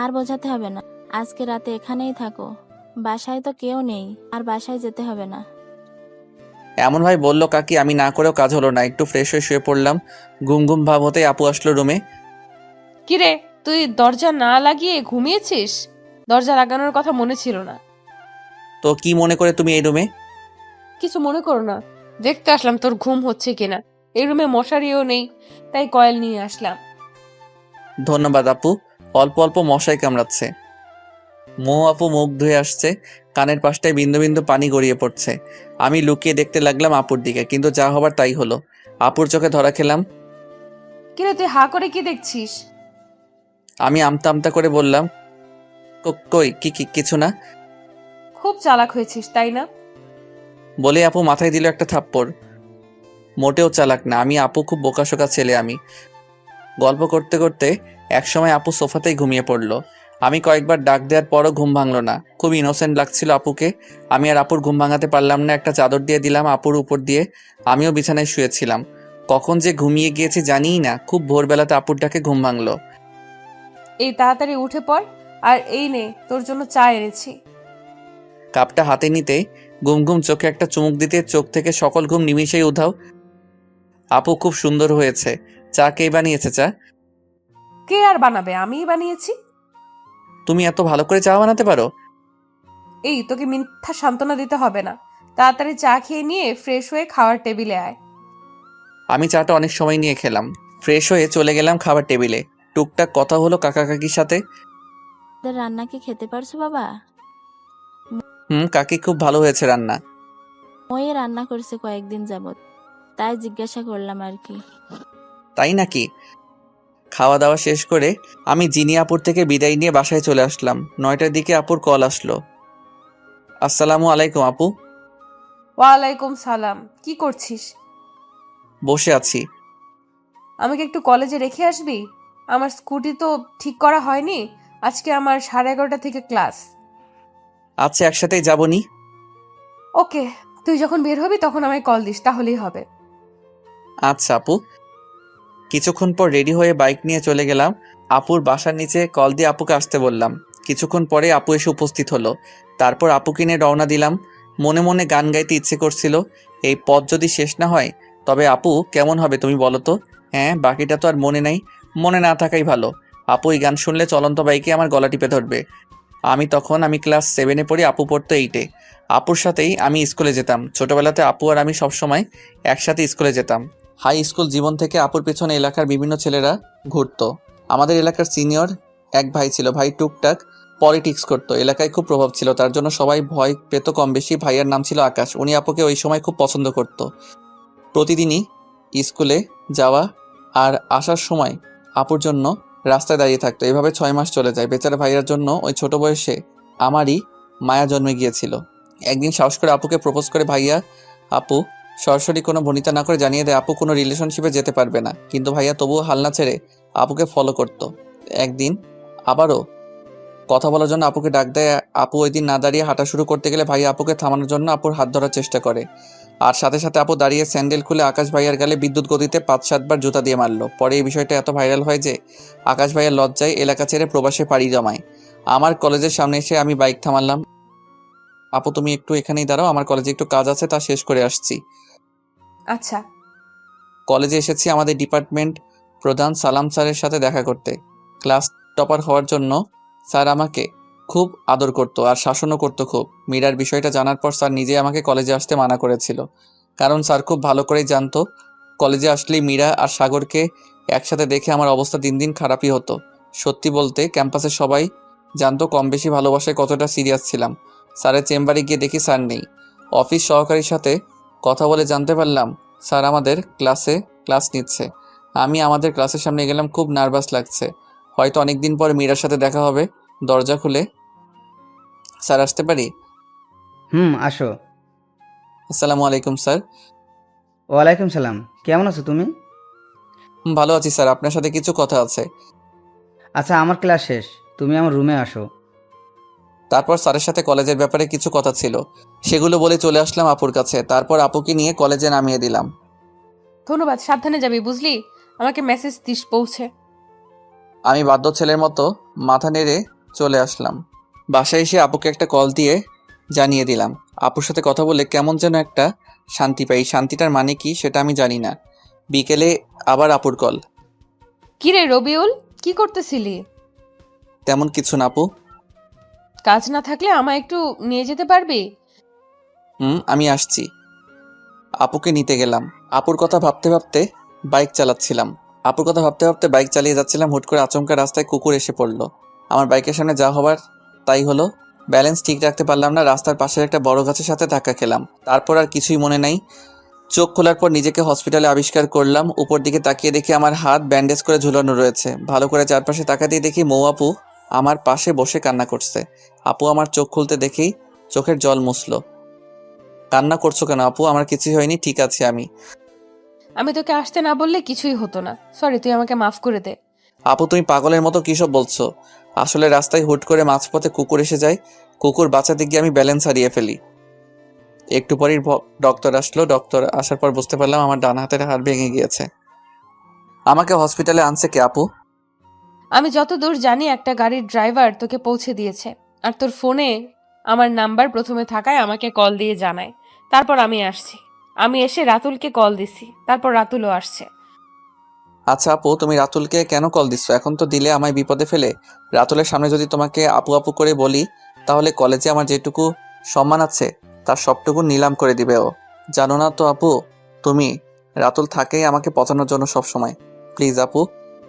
আর বোঝাতে হবে না, আজকে রাতে এখানেই থাকো। বাসায় তো কেউ নেই, আর বাসায় যেতে হবে না। এমন ভাই বললো কাকি, আমি না করেও কাজ হলো না। একটু ফ্রেশ হয়ে শুয়ে পড়লাম। ঘুম ঘুম ভাব হতে আপু আসলো রুমে। কিরে, তুই দরজা না লাগিয়ে ঘুমিয়েছিস? দরজা লাগানোর কথা মনে ছিল না। তো কি মনে করে তুমি এই রুমে? কিছু মনে করো না, দেখতে আসলাম তোর ঘুম হচ্ছে কিনা। এই রুমে মশারিও নেই, তাই কয়েল নিয়ে আসলাম। ধন্যবাদ আপু, অল্প অল্প মশাই কামড়াচ্ছে। মৌ আপু মুখ ধুয়ে আসছে, কানের পাশটায় বিন্দু বিন্দু পানি গড়িয়ে পড়ছে। আমি লুকিয়ে দেখতে লাগলাম আপুর দিকে, কিন্তু যা হবার তাই হলো। আপুর চোখে ধরা খেলাম। কিরে, তুই হা করে কি দেখছিস? আমি আমতা আমতা করে বললাম, কই কি কিছু না। খুব চালাক হয়েছিস তাই না? বলে আপু মাথায় দিল একটা থাপ্পড়। মোটেও চালাক না আমি, আপু খুব বোকাশোকা ছেলে আমি। গল্প করতে করতে একসময় আপু সোফাতেই ঘুমিয়ে পড়লো। আমি কয়েকবার ডাক দেওয়ার পরও ঘুম ভাঙলো না। খুব ইনোসেন্ট লাগছিল আপুকে। আমি আর আপুর ঘুম ভাঙাতে পারলাম না, একটা চাদর দিয়ে দিলাম আপুর উপর দিয়ে। আমিও বিছানায় শুয়েছিলাম। কখন যে ঘুমিয়ে গিয়েছি জানিই না। খুব ভোরবেলাতে আপুর ডাকে ঘুম ভাঙলো। এই তাড়াতাড়ি উঠে পড়, আর এই নে তোর জন্য চা এনেছি। কাপটা হাতে নিতে ঘুম ঘুম চোখে একটা চুমুক দিতে চোখ থেকে সকল ঘুম নিমিষেই উধাও। আপু খুব সুন্দর হয়েছে। চা কে বানিয়েছে? চা কে আর বানাবে, আমিই বানিয়েছি। তুমি এত ভালো করে চা বানাতে পারো? এই তোকে মিথ্যা সান্ত্বনা দিতে হবে না, তাড়াতাড়ি চা খেয়ে নিয়ে ফ্রেশ হয়ে খাওয়ার টেবিলে আয়। আমি চাটা অনেক সময় নিয়ে খেলাম। ফ্রেশ হয়ে চলে গেলাম খাবার টেবিলে। টুকটাক কথা হলো কাকা কাকির সাথে। তোদের রান্না কি খেতে পারছো বাবা? কাকি খুব ভালো হয়েছে রান্না। ওই রান্না করছে কয়েকদিন যাবত, তাই জিজ্ঞাসা করলাম আর কি। তাই নাকি? খাওয়া দাওয়া শেষ করে আমি জিনি আপুর থেকে বিদায় নিয়ে বাসায় চলে আসলাম। 9টার দিকে আপুর কল আসলো। আসসালামু আলাইকুম আপু। ওয়ালাইকুম সালাম, কি করছিস? বসে আছি। আমাকে একটু কলেজে রেখে আসবি? আমার স্কুটি তো ঠিক করা হয়নি, আজকে আমার 11:30 থেকে ক্লাস। আচ্ছা একসাথেই যাবনি। ওকে, তুই যখন বের হবি তখন আমায় কল দিস, তাহলেই হবে। আচ্ছা আপু। কিছুক্ষণ পর রেডি হয়ে বাইক নিয়ে চলে গেলাম আপুর বাসার নিচে। কল দিয়ে আপুকে আসতে বললাম। কিছুক্ষণ পরে আপু এসে উপস্থিত হলো। তারপর আপুকে নিয়ে রওনা দিলাম। মনে মনে গান গাইতে ইচ্ছে করছিল। এই পথ যদি শেষ না হয় তবে আপু কেমন হবে তুমি বলো তো? হ্যাঁ, বাকিটা তো আর মনে নাই। মনে না থাকাই ভালো। আপু এই গান শুনলে চলন্ত বাইকে আমার গলা টিপে ধরবে। আমি ক্লাস 7-এ পড়ি, আপু পড়তো 8-এ। আপুর সাথেই আমি স্কুলে যেতাম। ছোটবেলাতে আপু আর আমি সবসময় একসাথে স্কুলে যেতাম। হাই স্কুল জীবন থেকে আপুর পেছনে এলাকার বিভিন্ন ছেলেরা ঘুরতো। আমাদের এলাকার সিনিয়র এক ভাই ছিল। ভাই টুকটাক পলিটিক্স করতো। এলাকায় খুব প্রভাব ছিল, তার জন্য সবাই ভয় পেত কম বেশি। ভাইয়ার নাম ছিল আকাশ। উনি আপুকে ওই সময় খুব পছন্দ করতো। প্রতিদিনই স্কুলে যাওয়া আর আসার সময় আপুর জন্য রাস্তায় দাঁড়িয়ে থাকতো। এভাবে 6 মাস চলে যায়। বেচারা ভাইয়ার জন্য ওই ছোট বয়সে আমারই মায়া জন্মে গিয়েছিল। একদিন সাহস করে আপুকে প্রপোজ করে ভাইয়া। আপু সরাসরি কোনো ভনিতা না করে জানিয়ে দেয় আপু কোনো রিলেশনশিপে যেতে পারবে না, কিন্তু ভাইয়া তবুও হাল না ছেড়ে আপুকে ফলো করতো। একদিন আবারও কথা বলার জন্য আপুকে ডাক দেয়। আপু ওই দিন না দাঁড়িয়ে হাঁটা শুরু করতে গেলে ভাইয়া আপুকে থামানোর জন্য আপুর হাত ধরার চেষ্টা করে। আর সাথে সাথে আপু দাঁড়িয়ে স্যান্ডেল খুলে আকাশ ভাইয়ার গালে বিদ্যুৎ গতিতে 5-7 বার জুতা দিয়ে মারলো। পরে এই বিষয়টা এত ভাইরাল হয় যে আকাশ ভাইয়ার লজ্জায় এলাকা ছেড়ে প্রবাসে পাড়ি জমায়। আমার কলেজের সামনে এসে আমি বাইক থামালাম। আপু তুমি একটু এখানেই দাঁড়াও, আমার কলেজে একটু কাজ আছে, তা শেষ করে আসছি। আচ্ছা। কলেজে এসেছি আমাদের ডিপার্টমেন্ট প্রধান সালাম স্যারের সাথে দেখা করতে। ক্লাস টপার হওয়ার জন্য স্যার আমাকে খুব আদর করতো আর শাসনও করতো খুব। মীরার বিষয়টা জানার পর স্যার নিজে আমাকে কলেজে আসতে মানা করেছিল, কারণ স্যার খুব ভালো করেই জানতো কলেজে আসলেই মীরা আর সাগরকে একসাথে দেখে আমার অবস্থা দিন দিন খারাপই হতো। সত্যি বলতে ক্যাম্পাসে সবাই জানতো কম বেশি ভালোবাসায় কতটা সিরিয়াস ছিলাম। স্যারের চেম্বারে গিয়ে দেখি স্যার নেই। অফিস সহকারীর সাথে কথা বলে জানতে পারলাম স্যার আমাদের ক্লাস নিচ্ছে। আমি আমাদের ক্লাসের সামনে গেলাম, খুব নার্ভাস লাগছে। হয়তো অনেকদিন পর মীরার সাথে দেখা হবে। দরজা খুলে স্যার আসতে পারি? আসো। আসসালামু আলাইকুম স্যার। ওয়ালাইকুম সালাম। কেমন আছো তুমি? ভালো আছি স্যার, আপনার সাথে কিছু কথা আছে। আচ্ছা, আমার ক্লাস শেষ, তুমি আমার রুমে আসো। তারপর স্যারের সাথে কলেজের ব্যাপারে কিছু কথা ছিল, সেগুলো বলে চলে আসলাম আপুর কাছে। তারপর আপুকে নিয়ে কলেজে নামিয়ে দিলাম। ধন্যবাদ, সাবধানে যাবি বুঝলি, আমাকে মেসেজ দিস পৌঁছে। আমি বাধ্য ছেলের মতো মাথা নেড়ে চলে আসলাম। বাসায় এসে আপুকে একটা কল দিয়ে জানিয়ে দিলাম। আপুর সাথে কথা বলে কেমন যেন একটা শান্তি পাই। শান্তিটার মানে কি সেটা আমি জানি না। বিকেলে আবার আপুর কল। কিরে রবিউল, কি করতেছিলি? তেমন কিছু না আপু। কাজ না থাকলে আমায় একটু নিয়ে যেতে পারবি? আমি আসছি। আপুকে নিতে গেলাম। আপুর কথা ভাবতে ভাবতে বাইক চালিয়ে যাচ্ছিলাম। হুট করে আচমকা রাস্তায় কুকুর এসে পড়লো। আমার বাইকের সামনে যা হবার তাই হলো। ব্যালেন্স ঠিক রাখতে পারলাম না, রাস্তার পাশের একটা বড় গাছের সাথে ধাক্কা খেলাম। তারপর আর কিছুই মনে নাই। চোখ খোলার পর নিজেকে হসপিটালে আবিষ্কার করলাম। উপর দিকে তাকিয়ে দেখি আমার হাত ব্যান্ডেজ করে ঝুলানো রয়েছে। ভালো করে চারপাশে তাকাতেই দেখি মৌ আপু আমার পাশে বসে কান্না করছে। আপু আমার চোখ খুলতে দেখেই চোখের জল মুছল। কান্না করছো কেন আপু? আমার কিছুই হয়নি, ঠিক আছে আমি। আমি তোকে আসতে না বললে কিছুই হতো না। সরি, তুই আমাকে মাফ করে দে। আপু তুমি পাগলের মতো কী সব বলছো? আসলে রাস্তায় হুট করে মাঝপথে কুকুর এসে যায়, কুকুর বাঁচাতে গিয়ে আমি ব্যালেন্স হারিয়ে ফেলি। একটু পরেই ডক্টর আসলো। ডক্টর আসার পর বুঝতে পারলাম আমার ডান হাতের হাড় ভেঙে গিয়েছে। আমাকে হসপিটালে আনছে কে আপু? আমি যতদূর জানি একটা গাড়ির ড্রাইভার তোকে পৌঁছে দিয়েছে, আর তোর ফোনে আমার নাম্বার প্রথমে থাকায় আমাকে কল দিয়ে জানায়। তারপর আমি আসছি। আমি এসে রাতুলকে কল দিছি, তারপর রাতুলও আসছে। আচ্ছা আপু, তুমি রাতুলকে কেন কল দিচ্ছ? এখন তো দিলে আমায় বিপদে ফেলে। রাতুলের সামনে যদি তোমাকে আপু আপু করে বলি, তাহলে কলেজে আমার যেটুকু সম্মান আছে তার সবটুকু নিলাম করে দিবে ও। জানো না তো আপু, তুমি, রাতুল থাকেই আমাকে পচানোর জন্য সব সময়। প্লিজ আপু,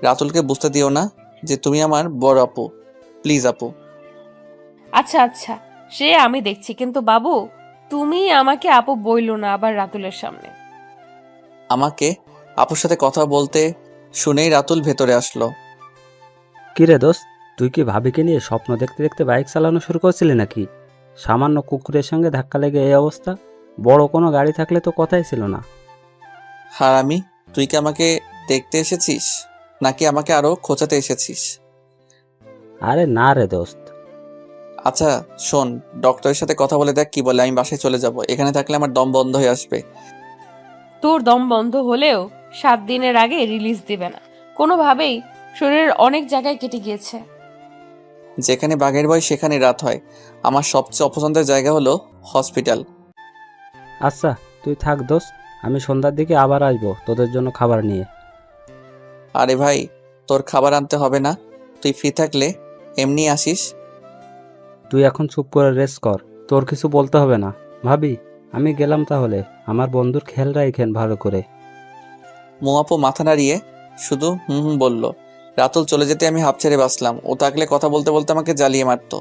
রাতুলকে বুঝতে দিও না যে তুমি আমার বড় আপু। প্লিজ আপু। আচ্ছা আচ্ছা, সে আমি দেখছি, কিন্তু বাবু তুমি আমাকে আপু বইলো না আবার রাতুলের সামনে। আমাকে আপুর সাথে কথা বলতে শুনেই রাতুল ভেতরে আসলো। কিরে দোস্ত, তুই কি ভাবিকে নিয়ে স্বপ্ন দেখতে দেখতে বাইক চালানো শুরু করছিলি নাকি? সামান্য কুকুরের সঙ্গে ধাক্কা লেগে এই অবস্থা। বড় কোনো গাড়ি থাকলে তো কথাই ছিল না। হারামি, তুই কি আমাকে দেখতে এসেছিস নাকি আমাকে আরো খোঁচাতে এসেছিস? আরে না রে দোস্ত। আচ্ছা শোন, ডক্টরের সাথে কথা বলে দেখ কি বলে। আমি বাসায় চলে যাব, এখানে থাকলে আমার দম বন্ধ হয়ে আসবে। তোর দম বন্ধ হলেও 7 দিনের আগে রিলিজ দিবে না কোনোভাবেই। শরীরের অনেক জায়গায় কেটে গিয়েছে। যেখানে বাঘের ভয় সেখানে রাত হয়। আমার সবচেয়ে অপছন্দের জায়গা হলো হসপিটাল। আচ্ছা তুই থাক দোস্ত, আমি সন্ধ্যার দিকে আবার আসবো তোদের জন্য খাবার নিয়ে। আরে ভাই, তোর খাবার আনতে হবে না, তুই ফ্রি থাকলে এমনি আসিস। তুই এখন চুপ করে রেস্ট কর, তোর কিছু বলতে হবে না। ভাবি, আমি গেলাম তাহলে। আমার বন্ধুর খেয়াল রাখেন ভালো করে। মোয়াপো মাথা নাড়িয়ে শুধু হুম হুম বলল। রাতুল চলে যেতে আমি হাঁপ ছেড়ে বাঁচলাম। ও থাকলে কথা বলতে বলতে আমাকে জ্বালিয়ে মারতো।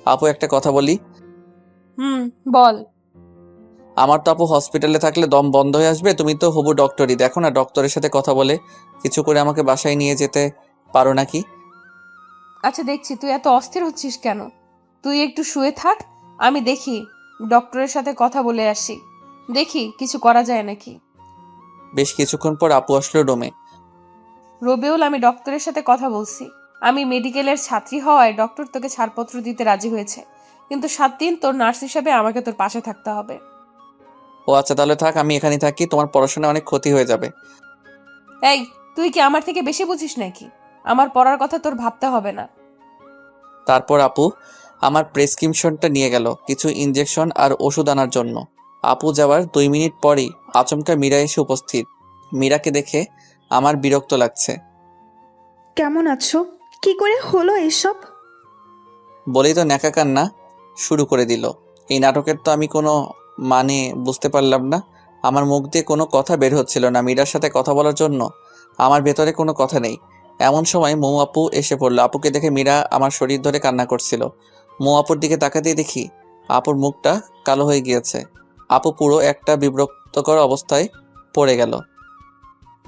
আপু একটা কথা বলি? বল। আমার তো আপু হসপিটালে থাকলে দম বন্ধ হয়ে আসবে। তুমি তো হবু ডক্টরই, দেখো না ডক্টরের সাথে কথা বলে কিছু করে আমাকে বাসায় নিয়ে যেতে পারো নাকি? আচ্ছা দেখছি, তুই এত অস্থির হচ্ছিস কেন? তুই একটু শুয়ে থাক, আমি দেখি ডক্টরের সাথে কথা বলে আসি, দেখি কিছু করা যায় নাকি। বেশ কিছুক্ষণ পর আপু আসলো রুমে। রবিউল, আমি ডক্টরের সাথে কথা বলছি। আমি মেডিকেলের ছাত্রী হওয়ায় ডক্টর তোকে ছাড়পত্র দিতে রাজি হয়েছে, কিন্তু 7 দিন তোর নার্স হিসাবে আমাকে তোর পাশে থাকতে হবে। ও আচ্ছা, তাহলে থাক, আমি এখানেই থাকি। তোমার পড়াশোনায় অনেক ক্ষতি হয়ে যাবে। এই, তুই কি আমার থেকে বেশি বুঝিস নাকি? আমার পড়ার কথা তোর ভাবতে হবে না। তারপর আপু আমার প্রেসক্রিপশনটা নিয়ে গেল কিছু ইনজেকশন আর ওষুধ আনার জন্য। আপু যাওয়ার 2 মিনিট পরেই আচমকা মীরা এসে উপস্থিত। মীরাকে দেখে আমার বিরক্ত লাগছে। কেমন আছো? কি করে হলো এসব? বলেই তো ন্যাকা কান্না শুরু করে দিল। এই নাটকের তো আমি কোনো মানে বুঝতে পারলাম না। আমার মুখ দিয়ে কোনো কথা বের হচ্ছিল না মীরার সাথে কথা বলার জন্য। আমার ভেতরে কোনো কথা নেই। এমন সময় মৌ আপু এসে পড়লো। আপুকে দেখে মীরা আমার শরীর ধরে কান্না করছিল। মৌ আপুর দিকে তাকাতেই দেখি আপুর মুখটা কালো হয়ে গিয়েছে। আপু পুরো একটা বিব্রতকর অবস্থায় পড়ে গেল।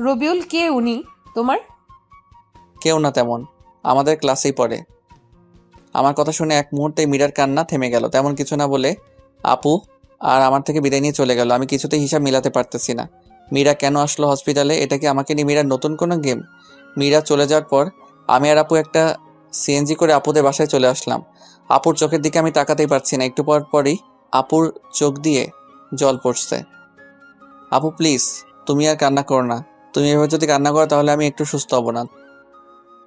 রবিউল, কে উনি তোমার? কেউ না তেমন, আমাদের ক্লাসেই পড়ে। আমার কথা শুনে এক মুহূর্তে মীরার কান্না থেমে গেল। তেমন কিছু না বলে আপু আর আমার থেকে বিদায় নিয়ে চলে গেল। আমি কিছুতেই হিসাব মিলাতে পারতেছি না। মীরা কেন আসলো হসপিটালে? এটা কি আমাকে নিয়ে মীরার নতুন কোনো গেম? মীরা চলে যাওয়ার পর আমি আর আপু একটা সিএনজি করে আপুদের বাসায় চলে আসলাম। আপুর চোখের দিকে আমি তাকাতেই পারছি না। একটু পর পরই আপুর চোখ দিয়ে জল পড়ছে। আপু প্লিজ, তুমি আর কান্না করো না। তুমি এভাবে যদি কান্না করো তাহলে আমি একটু সুস্থ হব না।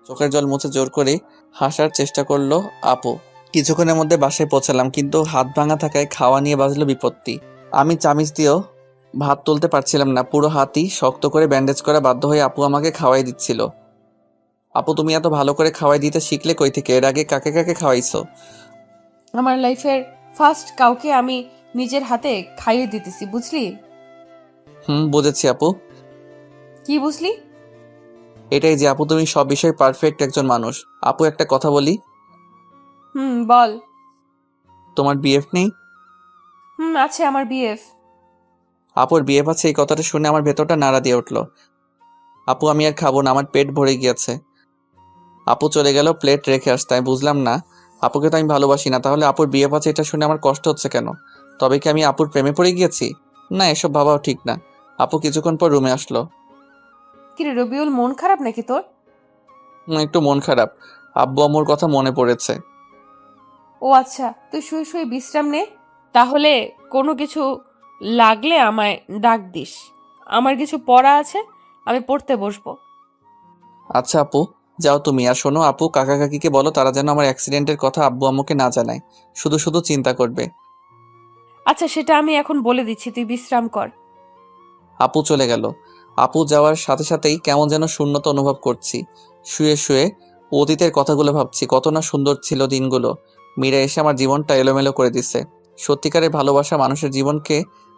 চোখের জল মুছে জোর করে হাসার চেষ্টা করলো আপু। কিছুক্ষণের মধ্যে বাসায় পৌঁছালাম, কিন্তু হাত ভাঙা থাকায় খাওয়া নিয়ে বাজলো বিপত্তি। আমি চামিচ দিয়েও ভাত তুলতে পারছিলাম না। পুরো হাতই শক্ত করে ব্যান্ডেজ করা, বাধ্য হয়ে আপু আমাকে খাওয়াই দিচ্ছিল। আপু তুমি এত ভালো করে খাওয়াই দিতে শিখলে কই থেকে? এর আগে কাকে কাকে খাওয়াইছো? আমার লাইফের ফার্স্ট কাউকে আমি নিজের হাতে খাইয়ে দিতেছি, বুঝলি? বুঝেছি আপু। কি বুঝলি? এটাই যে আপু তুমি সব বিষয়ে পারফেক্ট একজন মানুষ। আপু একটা কথা বলি? বল। তোমার বিএফ নেই? আছে আমার বিএফ। আপুর বিএফ আছে, এই কথাটা শুনে আমার ভেতরটা নাড়া দিয়ে উঠলো। আপু আমি আর খাবো না, আমার পেট ভরে গিয়েছে। আপু চলে গেল প্লেট রেখে আসতে। আমি বুঝলাম না, আপুকে তো আমি ভালোবাসি না, তাহলে আপুর বিএফ আছে এটা শুনে আমার কষ্ট হচ্ছে কেন? তবে কি আমি আপুর প্রেমে পড়ে গিয়েছি? না, এসব ভাবাও ঠিক না। আপু কিছুক্ষণ পর রুমে আসলো। কিরে রবিউল, মন খারাপ নাকি তোর? একটু মন খারাপ। আব্বু আম্মুর কথা মনে পড়েছে। ও আচ্ছা, তুই শুয়ে শুয়ে বিশ্রাম নে। তাহলে কোনো কিছু লাগলে আমায় ডাক দিস। আমার কিছু পড়া আছে, আমি পড়তে বসবো। আচ্ছা আপু, যাও তুমি। আর শোনো আপু, কাকা কাকিকে বলো তারা যেন আমার অ্যাক্সিডেন্টের কথা আব্বু আম্মুকে না জানায়, শুধু শুধু চিন্তা করবে। আচ্ছা, সেটা আমি এখন বলে দিচ্ছি, তুই বিশ্রাম কর। আপু চলে গেল। আপু যাওয়ার সাথে সাথেই কেমন যেন শূন্যতা অনুভব করছি। শুয়ে শুয়ে অতীতের কথাগুলো ভাবছি, কত না সুন্দর ছিল দিনগুলো। মীরা এসে আমার জীবনটা এলোমেলো করে দিচ্ছে। সত্যিকারের ভালোবাসা মানুষের জীবনকে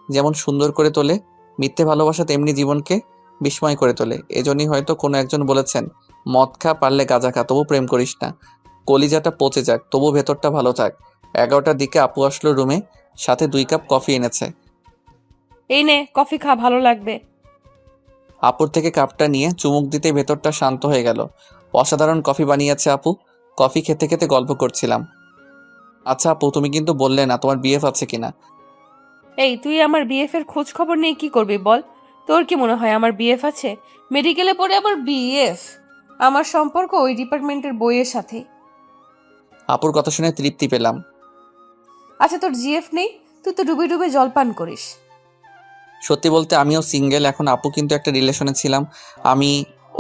যেমন সুন্দর করে তোলে, মিথ্যে ভালোবাসা তেমনি জীবনকে বিস্ময় করে তোলে। এজন্যই হয়তো কোনো একজন বলেছেন, মদ খা, পারলে গাঁজা খা, তবু প্রেম করিস না। কলিজাটা পচে যাক, তবু ভেতরটা ভালো থাক। 11টার দিকে আপু আসলো রুমে, সাথে 2 কাপ কফি এনেছে। এই নে কফি খা, ভালো লাগবে। আপুর থেকে কাপটা নিয়ে চুমুক দিতে ভেতরটা শান্ত হয়ে গেল। অসাধারণ কফি বানিয়েছে আপু। কফি খেতে খেতে গল্প করছিলাম। আচ্ছা আপু, তুমি কিন্তু বললে না তোমার বিএফ আছে কিনা। এই, তুই আমার বিএফ এর খোঁজ খবর নিয়ে কি করবি বল? তোর কি মনে হয় আমার বিএফ আছে? মেডিকেলে পড়ে আবার বিএফ? আমার সম্পর্ক ওই ডিপার্টমেন্টের বইয়ের সাথে। আপুর কথা শুনে তৃপ্তি পেলাম। আচ্ছা, তোর জিএফ নেই? তুই তো ডুবে ডুবে জলপান করিস। সত্যি বলতে আমিও সিঙ্গেল এখন। আপু কিন্তু একটা রিলেশনে ছিলাম আমি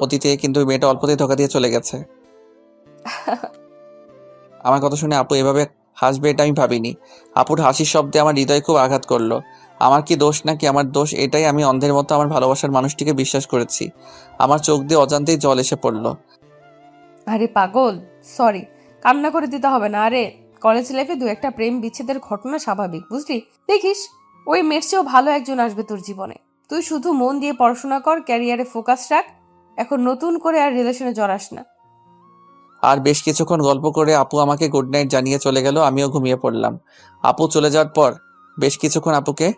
অতীতে, কিন্তু ওই মেয়েটা অল্পতেই ধোকা দিয়ে চলে গেছে। আমার কথা শুনে আপু এভাবে হাসবে এটা আমি ভাবিনি। আপুর হাসির শব্দে আমার হৃদয় খুব আঘাত করলো। আমার কি দোষ নাকি আমার দোষ এটাই, আমি অন্ধের মতো আমার ভালোবাসার মানুষটিকে বিশ্বাস করেছি। আমার চোখ দিয়ে অজান্তেই জল এসে পড়লো। আরে পাগল, সরি, কান্না করে দিতে হবে না। আরে কলেজ লাইফে দু একটা প্রেম বিচ্ছেদের ঘটনা স্বাভাবিক, বুঝলি? দেখিস ওই মেয়ের চেয়েও ভালো একজন আসবে তোর জীবনে। তুই শুধু মন দিয়ে পড়াশোনা কর, ক্যারিয়ারে ফোকাস রাখ। এখন নতুন করে আর রিলেশনে জড়াস না। আর বেশ কিছুক্ষণ গল্প করে আপু আমাকে গুড নাইট জানিয়ে চলে গেল। আমিও ঘুমিয়ে পড়লাম। আপু চলে যাওয়ার পর বেশ কিছুক্ষণ আপুকে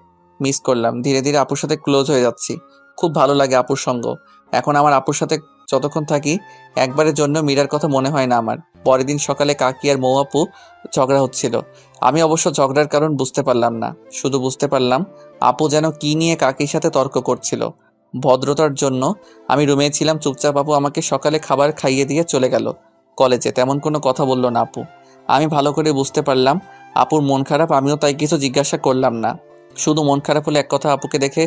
মিস করলাম। ধীরে ধীরে আপুর সাথে ক্লোজ হয়ে যাচ্ছি। খুব ভালো লাগে আপুর সঙ্গ। এখন আমার আপুর সাথে যতক্ষণ থাকি একবারের জন্য মীরার কথা মনে হয় না আমার। পরের দিন সকালে কাকি আর মৌ আপু ঝগড়া হচ্ছিল। আমি অবশ্য ঝগড়ার কারণ বুঝতে পারলাম না, শুধু বুঝতে পারলাম আপু যেন কি নিয়ে কাকির সাথে তর্ক করছিল। ভদ্রতার জন্য আমি রুমে ছিলাম চুপচাপ। আপু আমাকে সকালে খাবার খাইয়ে দিয়ে চলে গেল কলেজে। তেমন কোনো কথা বলল না আপু। আমি ভালো করে বুঝতে পারলাম আপুর মন খারাপ। আমিও তাই কিছু জিজ্ঞাসা করলাম না। শুধু মন খারাপ হলে এক কথা, আপুকে দেখে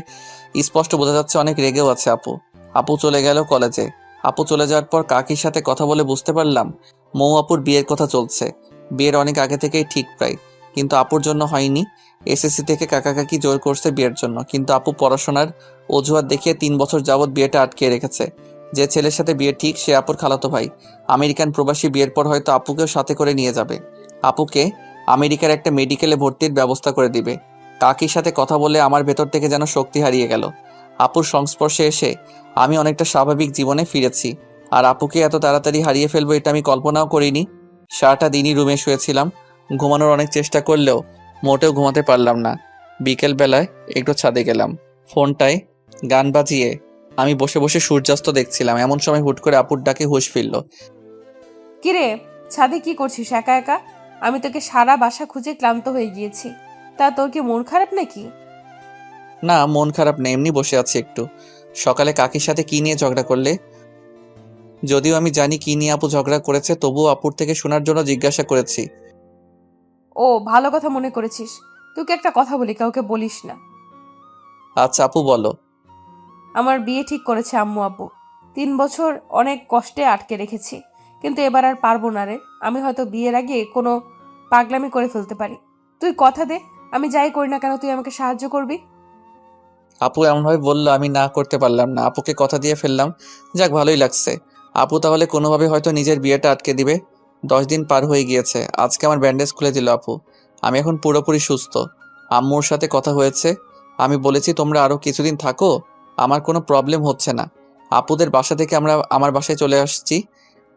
স্পষ্ট বোঝা যাচ্ছে অনেক রেগেও আছে আপু। আপু চলে গেল কলেজে। আপু চলে যাওয়ার পর কাকির সাথে কথা বলে বুঝতে পারলাম মৌ আপুর বিয়ের কথা চলছে। বিয়ের অনেক আগে থেকেই ঠিক প্রায়, কিন্তু আপুর জন্য হয়নি। এসএসসি থেকে কাকা কাকি জোর করছে বিয়ের জন্য, কিন্তু আপু পড়াশোনার অজুহাত দেখিয়ে 3 বছর যাবৎ বিয়েটা আটকে রেখেছে। যে ছেলের সাথে বিয়ে ঠিক সে আপুর খালাতো ভাই। আমেরিকান প্রবাসী, বিয়ের পর হয়তো আপুকেও সাথে করে নিয়ে যাবে। আপুকে আমেরিকার একটা মেডিকেলে ভর্তির ব্যবস্থা করে দিবে। কাকির সাথে কথা বলে আমার ভেতর থেকে যেন শক্তি হারিয়ে গেল। আপুর সংস্পর্শে এসে আমি অনেকটা স্বাভাবিক জীবনে ফিরেছি। আর আপুকে এত তাড়াতাড়ি হারিয়ে ফেলবো এটা আমি কল্পনাও করিনি। সারাটা দিনই রুমে শুয়েছিলাম। ঘুমানোর অনেক চেষ্টা করলেও মোটেও ঘুমাতে পারলাম না। বিকেল বেলায় একটু ছাদে গেলাম। ফোনটায় গান বাজিয়ে আমি বসে বসে সূর্যাস্ত দেখছিলাম। এমন সময় হুট করে আপুর ডাকে হুঁশ ফিরল। কিরে, ছাদে কি করছিস একা একা? আমি তোকে সারা বাসা খুঁজে ক্লান্ত হয়ে গিয়েছি। তা তোর কি মন খারাপ নাকি? না, মন খারাপ নেই, এমনি বসে আছি একটু। সকালে কাকির সাথে কি নিয়ে ঝগড়া করলে? যদিও আমি জানি কি নিয়ে আপু ঝগড়া করেছে, তবুও আপুর থেকে শোনার জন্য জিজ্ঞাসা করেছি। ও, ভালো কথা মনে করেছিস। তোকে একটা কথা বলি, কাউকে বলিস না। আচ্ছা আপু বলো। আমার বিয়ে ঠিক করেছে আম্মু আব্বু। 3 বছর অনেক কষ্টে আটকে রেখেছি, কিন্তু এবার আর পারবো না রে। আমি হয়তো বিয়ের আগে কোনো পাগলামি করে ফেলতে পারি। তুই কথা দে, আমি যাই করি না কেন তুই আমাকে সাহায্য করবি। আপু এমনভাবে বললো আমি না করতে পারলাম না। আপুকে কথা দিয়ে ফেললাম। যাক, ভালোই লাগছে। আপু তাহলে কোনোভাবে হয়তো নিজের বিয়েটা আটকে দিবে। 10 দিন পার হয়ে গিয়েছে। আজকে আমার ব্যান্ডেজ খুলে দিল আপু। আমি এখন পুরোপুরি সুস্থ। আম্মুর সাথে কথা হয়েছে। আমি বলেছি তোমরা আরও কিছুদিন থাকো, আমার কোনো প্রবলেম হচ্ছে না। আপুদের বাসা থেকে আমরা আমার বাসায় চলে আসছি।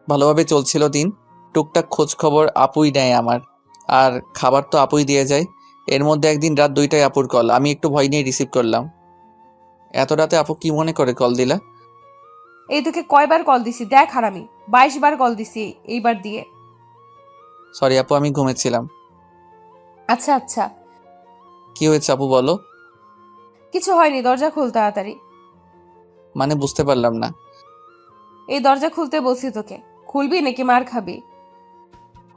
ভালোভাবে চলছিল দিন। টুকটাক খোঁজ খবর আপুই নেয় আমার। আর খাবার তো আপুই দিয়ে যায়। এর মধ্যে একদিন রাত 2টায় আপুর কল। আমি একটু ভয় নিয়ে রিসিভ করলাম। এত রাতে আপু কি মনে করে কল দিলা? এই তোকে কয়বার কল দিছি দেখ হারামি, 22 বার কল দিছি এইবার দিয়ে। সরি আপু, আমি ঘুমেছিলাম। আচ্ছা আচ্ছা। কি হয়েছে আপু বলো? কিছু হয়নি, দরজা খুল তাড়াতাড়ি। মানে বুঝতে পারলাম না। এই দরজা খুলতে বলছি তোকে, খুলবি নাকি মার খাবি?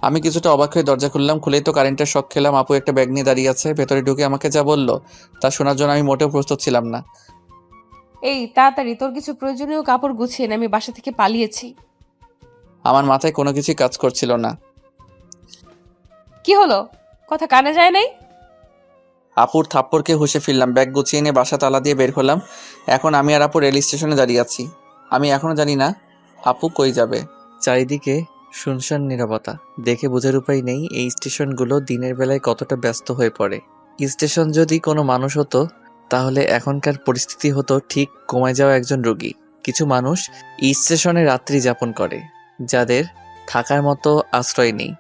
আমি কিছুটা অবাক হয়ে দরজা খুললাম। খুলেই তো কারেন্টের শক খেলাম। আপু একটা ব্যাগ নিয়ে দাঁড়িয়ে আছে। ভেতরে ঢুকে আমাকে যা বললো তা শোনার জন্য আমি মোটেও প্রস্তুত ছিলাম না। এই তাড়াতাড়ি তোর কিছু প্রয়োজনীয় কাপড় গুছিয়ে নে, আমি বাসা থেকে পালিয়েছি। আমার মাথায় কোনো কিছুই কাজ করছিল না। কি হলো, কথা কানে যায় নাই? আপুর থাপ্পড়কে হুঁশে ফিরলাম। ব্যাগ গুছিয়ে নিয়ে বাসা তালা দিয়ে বের হলাম। এখন আমি আর আপু রেল স্টেশনে দাঁড়িয়ে আছি। আমি এখনো জানি না আপু কই যাবে। চারিদিকে শুনশান নীরবতা। দেখে বোঝার উপায় নেই এই স্টেশনগুলো দিনের বেলায় কতটা ব্যস্ত হয়ে পড়ে। স্টেশন যদি কোনো মানুষ হতো তাহলে এখনকার পরিস্থিতি হতো ঠিক কমে যাওয়া একজন রোগী। কিছু মানুষ স্টেশনে রাত্রি যাপন করে, যাদের থাকার মতো আশ্রয় নেই।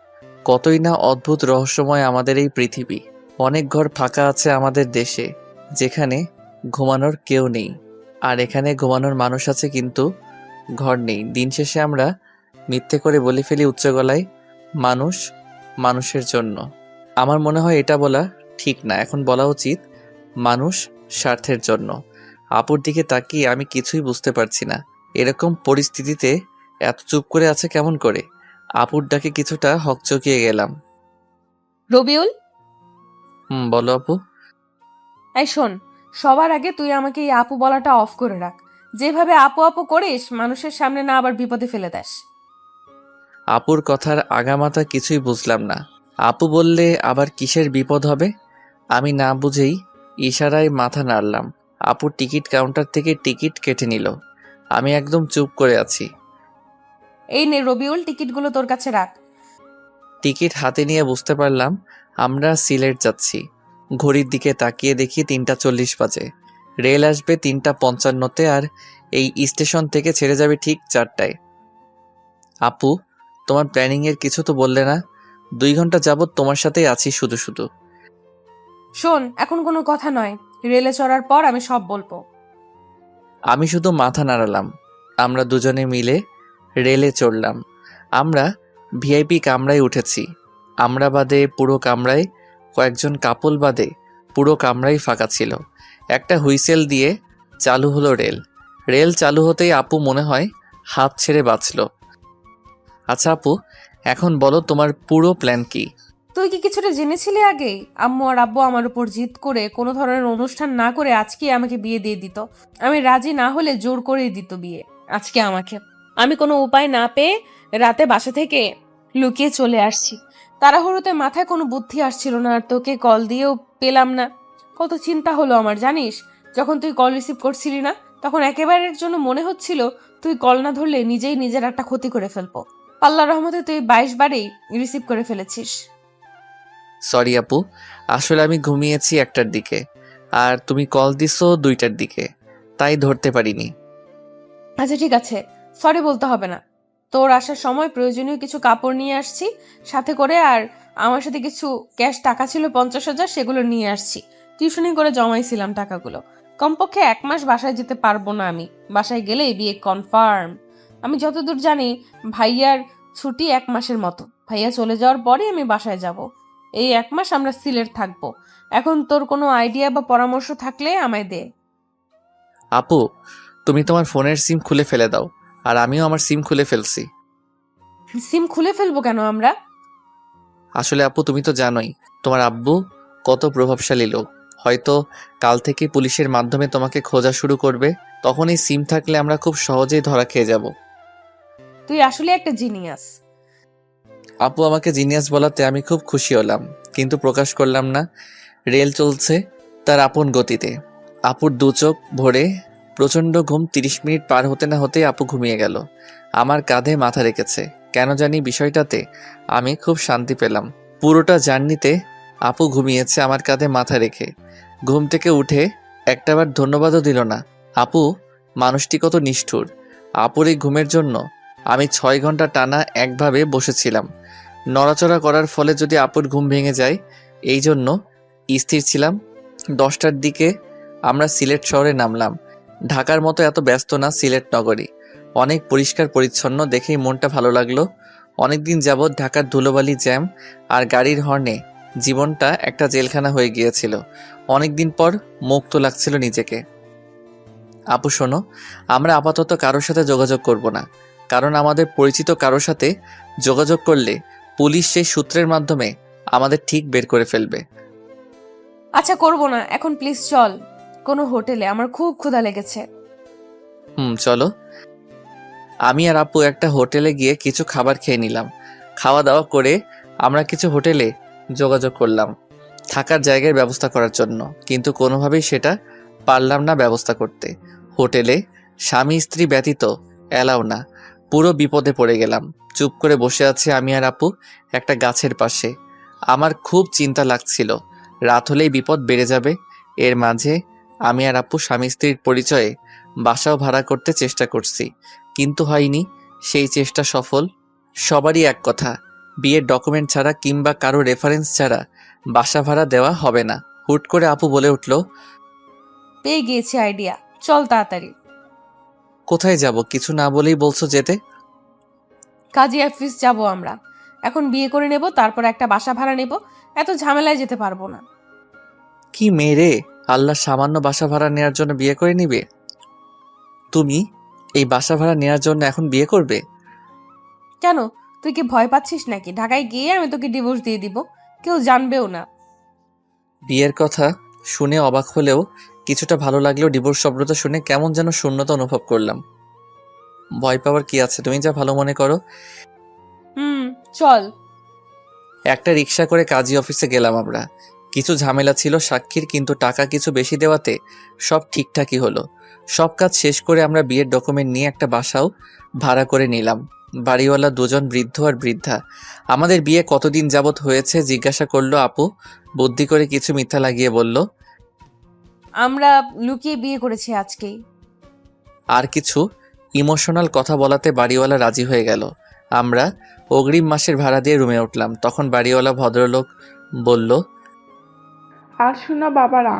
কতই না অদ্ভুত রহস্যময় আমাদের এই পৃথিবী। অনেক ঘর ফাঁকা আছে আমাদের দেশে, যেখানে ঘুমানোর কেউ নেই। আর এখানে ঘুমানোর মানুষ আছে কিন্তু ঘর নেই। দিন শেষে আমরা মিথ্যে করে বলে ফেলি উচ্চ গলায়, মানুষ মানুষের জন্য। আমার মনে হয় এটা বলা ঠিক না। এখন বলা উচিত মানুষ স্বার্থের জন্য। আপুর দিকে তাকিয়ে আমি কিছুই বুঝতে পারছি না। এরকম পরিস্থিতিতে এত চুপ করে আছে কেমন করে? আপুর ডাকে কিছুটা হকচকিয়ে গেলাম। রবিউল, বলো আপু। এই শোন, সবার আগে তুই আমাকে এই আপু বলাটা অফ করে রাখ। যেভাবে আপু আপু করিস, মানুষের সামনে না আবার বিপদে ফেলে দেস। আপুর কথার আগামাথা কিছুই বুঝলাম না। আপু বললে আবার কিসের বিপদ হবে? আমি না বুঝেই ইশারায় মাথা নাড়লাম। আপুর টিকিট কাউন্টার থেকে টিকিট কেটে নিল। আমি একদম চুপ করে আছি। এই নে রবিউল, টিকিটগুলো তোর কাছে রাখ। টিকিট হাতে নিয়ে বুঝতে পারলাম আমরা সিলেট যাচ্ছি। ঘড়ির দিকে তাকিয়ে দেখি 3:40 বাজে। রেল আসবে 3:55-তে, আর এই স্টেশন থেকে ছেড়ে যাবে ঠিক 4টায়। আপু, তোমার প্ল্যানিংয়ের কিছু তো বললে না? 2 ঘন্টা যাবৎ তোমার সাথেই আছি শুধু শুধু। শোন, এখন কোনো কথা নয়, রেলে চড়ার পর আমি সব বলবো। আমি শুধু মাথা নাড়ালাম। আমরা দুজনে মিলে রেলে চড়লাম। আমরা ভিআইপি কামরায় উঠেছি। আমরা বাদে পুরো কামরায়, কয়েকজন কাপল বাদে পুরো কামরাই ফাঁকা ছিল। একটা হুইসেল দিয়ে চালু হলো রেল। রেল চালু হতেই আপু মনে হয় হাত ছেড়ে বাঁচল। আচ্ছা আপু, এখন বলো তোমার পুরো প্ল্যান কি? তুই কি কিছুটা জেনেছিলি আগেই? আম্মু আর আব্বু আমার উপর জিদ করে কোনো ধরনের অনুষ্ঠান না করে আজকে আমাকে বিয়ে দিয়ে দিত। আমি রাজি না হলে জোর করেই দিত বিয়ে আজকে আমাকে। আমি কোনো উপায় না পেয়ে রাতে বাসা থেকে লুকিয়ে চলে আসছি। তাড়াহুড়োতে মাথায় কোনো বুদ্ধি আসছিল না, আর তোকে কল দিয়েও পেলাম না। কত চিন্তা হলো আমার জানিস। যখন তুই কল রিসিভ করছিলি না, তখন একেবারের জন্য মনে হচ্ছিল তুই কল না ধরলে নিজেই নিজের একটা ক্ষতি করে ফেলবো। আল্লাহর রহমতে তুই 22 বারেই রিসিভ করে ফেলেছিস। সরি আপু, আসলে আমি ঘুমিয়েছি 1টার দিকে, আর তুমি কল দিছো 2টার দিকে, তাই ধরতে পারিনি। আচ্ছা ঠিক আছে, সরি বলতে হবে না। তোর আসার সময় প্রয়োজনীয় কিছু কাপড় নিয়ে আসছি সাথে করে, আর আমার সাথে কিছু ক্যাশ টাকা ছিল 50,000, সেগুলো নিয়ে আসছি। টিউশনি করে জমাইছিলাম টাকাগুলো। কমপক্ষে 1 মাস বাসায় যেতে পারবো না আমি। বাসায় গেলেই বিয়ে কনফার্ম। আমি যতদূর জানি ভাইয়ার ছুটি 1 মাসের মতো। ভাইয়া চলে যাওয়ার পরে আমি বাসায় যাব। এই 1 মাস আমরা সিলেট থাকবো। এখন তোর কোনো আইডিয়া বা পরামর্শ থাকলে আমায় দে। আপু, তুমি তোমার ফোনের সিম খুলে ফেলে দাও, আর আমিও আমার সিম খুলে ফেলছি। সিম খুলে ফেলবো কেন আমরা? আসলে আপু, তুমি তো জানোই তোমার আব্বু কত প্রভাবশালী লোক। হয়তো কাল থেকে পুলিশের মাধ্যমে তোমাকে খোঁজা শুরু করবে। তখন এই সিম থাকলে আমরা খুব সহজেই ধরা খেয়ে যাব। তুই আসলে একটা জিনিয়াস। আপু আমাকে জিনিয়াস বলাতে আমি খুব খুশি হলাম, কিন্তু প্রকাশ করলাম না। রেল চলছে তার আপন গতিতে। আপুর 2 চোখ ভরে প্রচণ্ড ঘুম। 30 মিনিট পার হতে না হতেই আপু ঘুমিয়ে গেল। আমার কাঁধে মাথা রেখেছে। কেন জানি বিষয়টাতে আমি খুব শান্তি পেলাম। পুরোটা জার্নিতে আপু ঘুমিয়েছে আমার কাঁধে মাথা রেখে। ঘুম থেকে উঠে একটাবার ধন্যবাদও দিল না। আপু মানুষটি কত নিষ্ঠুর। আপুর এই ঘুমের জন্য আমি 6 ঘন্টা টানা একভাবে বসেছিলাম। নড়াচড়া করার ফলে যদি আপুর ঘুম ভেঙে যায়, এই জন্য স্থির ছিলাম। 10টার দিকে আমরা সিলেট শহরে নামলাম। ঢাকার মতো এত ব্যস্ত না সিলেট নগরী। অনেক পরিষ্কার পরিচ্ছন্ন, দেখেই মনটা ভালো লাগলো। অনেকদিন যাবৎ ঢাকার ধুলোবালি, জ্যাম আর গাড়ির হর্নে জীবনটা একটা জেলখানা হয়ে গিয়েছিল। অনেকদিন পর মুক্ত লাগছিল নিজেকে। আপু শোনো, আমরা আপাতত কারোর সাথে যোগাযোগ করব না, কারণ আমাদের পরিচিত কারোর সাথে যোগাযোগ করলে পুলিশ সেই সূত্রের মাধ্যমে আমাদের ঠিক বের করে ফেলবে। আচ্ছা করবো না, এখন প্লিজ চল কোনো হোটেলে, আমার খুব ক্ষুধা লেগেছে। চলো। আমি আর আপু একটা হোটেলে গিয়ে কিছু খাবার খেয়ে নিলাম। খাওয়া দাওয়া করে আমরা কিছু হোটেলে যোগাযোগ করলাম থাকার জায়গার ব্যবস্থা করার জন্য, কিন্তু কোনোভাবেই সেটা পারলাম না ব্যবস্থা করতে। হোটেলে স্বামী স্ত্রী ব্যতীত এলাও না। পুরো বিপদে পড়ে গেলাম। চুপ করে বসে আছি আমি আর আপু একটা গাছের পাশে। আমার খুব চিন্তা লাগছিল, রাত হলেই বিপদ বেড়ে যাবে। এর মাঝে আমি আর আপু স্বামী স্ত্রীর পরিচয়ে বাসাও ভাড়া করতে চেষ্টা করছি, কিন্তু হয়নি সেই চেষ্টা সফল। সবারই এক কথা, বিয়ের ডকুমেন্ট ছাড়া কিংবা কারো রেফারেন্স ছাড়া বাসা ভাড়া দেওয়া হবে না। হুট করে আপু বলে উঠল, পেয়ে গিয়েছি আইডিয়া, চল তাড়াতাড়ি। কোথায় যাব? কিছু না বলেই বলছো যেতে। কাজী অফিস যাব আমরা। এখন বিয়ে করে নেব, তারপর একটা বাসা ভাড়া নেব, এত ঝামেলায় যেতে পারবো না। কি মেরে আল্লাহ, সামান্য বাসা ভাড়া নেওয়ার জন্য বিয়ে করে নিবে? তুমি এই বাসা ভাড়া নেওয়ার জন্য এখন বিয়ে করবে? কেন, তুই কি ভয় পাচ্ছিস নাকি? ঢাকায় গিয়ে আমি তোকে ডিভোর্স দিয়ে দিব, কেউ জানবেও না। বিয়ের কথা শুনে অবাক হলেও কিছুটা ভালো লাগলেও ডিভোর্স শব্দটা শুনে কেমন যেন শূন্যতা অনুভব করলাম। ভয় পাওয়ার কি আছে, তুমি যা ভালো মনে করো। চল। একটা রিক্সা করে কাজী অফিসে গেলাম আমরা। কিছু ঝামেলা ছিল সাক্ষীর, কিন্তু টাকা কিছু বেশি দেওয়াতে সব ঠিকঠাকই হলো। সব কাজ শেষ করে আমরা বিয়ের ডকুমেন্ট নিয়ে একটা বাসাও ভাড়া করে নিলাম। বাড়িওয়ালা দুজন বৃদ্ধ আর বৃদ্ধা। আমাদের বিয়ে কতদিন যাবৎ হয়েছে জিজ্ঞাসা করলো আপু। বুদ্ধি করে কিছু মিথ্যা লাগিয়ে বলল, আমরা লুকিয়ে বিয়ে করেছি আজকেই। আর কিছু ইমোশনাল কথা বলাতে বাড়িওয়ালা রাজি হয়ে গেল। আমরা অগ্রিম মাসের ভাড়া দিয়ে রুমে উঠলাম। তখন বাড়িওয়ালা ভদ্রলোক বলল, আর শোনো বাবারা,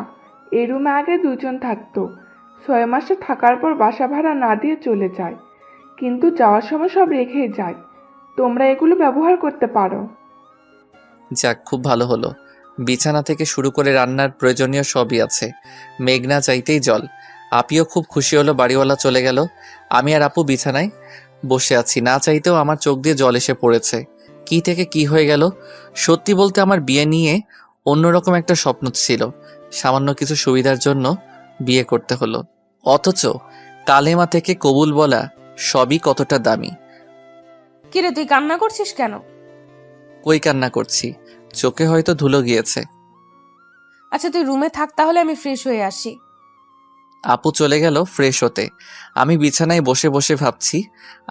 এই রুমে আগে দুজন থাকতো, 6 মাসে থাকার পর বাসা ভাড়া না দিয়ে চলে যায়, কিন্তু যাওয়ার সময় সব রেখেই যায়। তোমরা এগুলো ব্যবহার করতে পারো। যাক, খুব ভালো হলো। বিছানা থেকে শুরু করে রান্নার প্রয়োজনীয় সবই আছে। মেঘনা চাইতেই জল। আপিও খুব খুশি হলো। বাড়িওয়ালা চলে গেল। আমি আর আপু বিছানায় বসে আছি। না চাইতেও আমার চোখ দিয়ে জল এসে পড়েছে। কি থেকে কি হয়ে গেল। সত্যি বলতে আমার বিয়ে নিয়ে অন্যরকম একটা স্বপ্ন ছিল। সামান্য কিছু সুবিধার জন্য বিয়ে করতে হলো, অথচ কালেমা থেকে কবুল বলা সবই কতটা দামি। কিরে, তুই কান্না করছিস কেন? কই কান্না করছি, চোখে হয়তো ধুলো গিয়েছে। আচ্ছা তুই রুমে থাক, তাহলে আমি ফ্রেশ হয়ে আসি। আপু চলে গেল ফ্রেশ হতে। আমি বিছানায় বসে বসে ভাবছি,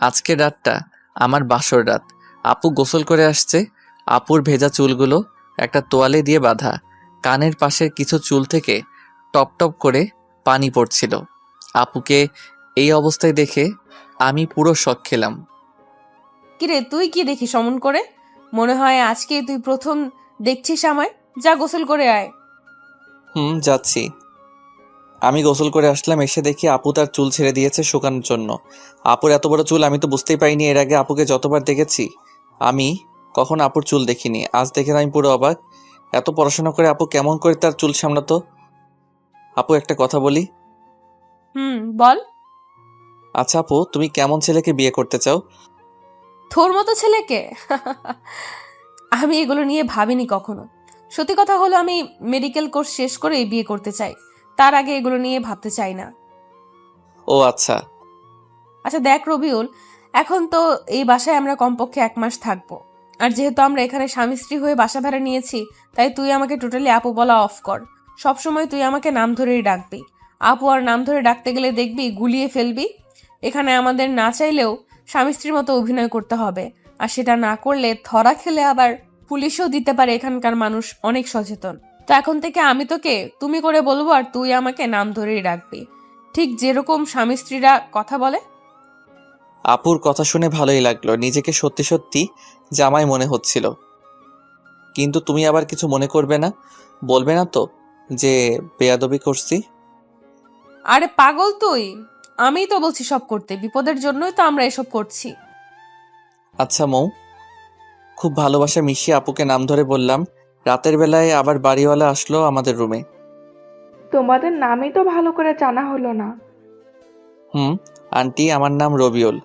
আজকের রাতটা আমার বাসর রাত। আপু গোসল করে আসছে। আপুর ভেজা চুলগুলো একটা তোয়ালে দিয়ে বাঁধা। কানের পাশের কিছু চুল থেকে টপ টপ করে পানি পড়ছিল। আপুকে এই অবস্থায় দেখে আমি পুরো শক খেলাম। কিরে, তুই কি দেখিস অমন করে? মনে হয় আজকে তুই প্রথম দেখছিস আমায়। যা গোসল করে আয়। যাচ্ছি। আমি গোসল করে আসলাম। এসে দেখি আপু তার চুল ছেড়ে দিয়েছে শুকানোর জন্য। আপুর এত বড় চুল আমি তো বুঝতেই পারিনি। এর আগে আপুকে যতবার দেখেছি আমি কখন আপুর চুল দেখিনি। আজ দেখে আমি পুরো অবাক। এত পড়াশোনা করে আপু কেমন করে তার চুল সামলাতো? আপু, একটা কথা বলি। বল। আচ্ছা আপু, তুমি কেমন ছেলেকে বিয়ে করতে চাও? তোর মতো ছেলেকে? আমি এগুলো নিয়ে ভাবিনি কখনো। সত্যি কথা হলো, আমি মেডিকেল কোর্স শেষ করে বিয়ে করতে চাই। তার আগে এগুলো নিয়ে ভাবতে চাই না। ও আচ্ছা। আচ্ছা দেখ রবিউল, এখন তো এই বাসায় আমরা কমপক্ষে 1 মাস থাকবো। আর যেহেতু আমরা এখানে স্বামী স্ত্রী হয়ে বাসা ভাড়া নিয়েছি, তাই তুই আমাকে টোটালি আপু বলা অফ কর। সবসময় তুই আমাকে নাম ধরেই ডাকবি। আপু আর নাম ধরে ডাকতে গেলে দেখবি গুলিয়ে ফেলবি। এখানে আমাদের না চাইলেও স্বামী স্ত্রীর মতো অভিনয় করতে হবে, আর সেটা না করলে ধরা খেলে আবার পুলিশও দিতে পারে। এখানকার মানুষ অনেক সচেতন। তো এখন থেকে আমি তোকে তুমি করে বলবো, আর তুই আমাকে নাম ধরেই ডাকবি, ঠিক যেরকম স্বামী স্ত্রীরা কথা বলে। আপুর কথা শুনে ভালোই লাগলো। নিজেকে সত্যি সত্যি জামাই মনে হচ্ছিল। কিন্তু তুমি আবার কিছু মনে করবে না, বলবে না তো যে বেয়াদবি করছি? আরে পাগল তুই, আমিই তো বলছি সব করতে। বিপদের জন্যই তো আমরা এসব করছি। আচ্ছা মৌ, খুব ভালোবাসা মিশিয়ে আপুকে নাম ধরে বললাম, রাতের বেলায় আবার বাড়িওয়ালা আসলো আমাদের রুমে। তোমাদের নামই তো ভালো করে জানা হলো না। আন্টি, আমার নাম রবিউল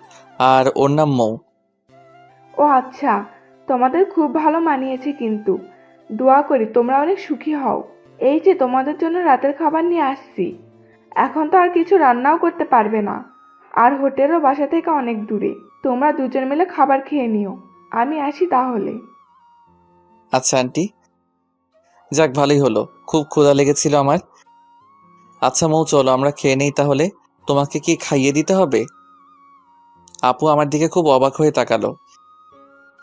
আর ওর নাম মৌ। ও আচ্ছা, তোমাদের খুব ভালো মানিয়েছে, কিন্তু দোয়া করি তোমরা অনেক সুখী হও। এই যে তোমাদের জন্য রাতের খাবার নিয়ে আসছি। এখন তো আর কিছু রান্নাও করতে পারবে না, আর হোটেলও বাসা থেকে অনেক দূরে। তোমরা দুজন মিলে খাবার খেয়ে নিও, আমি আসি তাহলে। আচ্ছা আন্টি। যাক, ভালোই হলো, খুব ক্ষুধা লেগেছিল আমার। আচ্ছা মৌ, চলো আমরা খেয়ে নেই তাহলে। তোমাকে কি খাইয়ে দিতে হবে? আপু আমার দিকে খুব অবাক হয়ে তাকালো।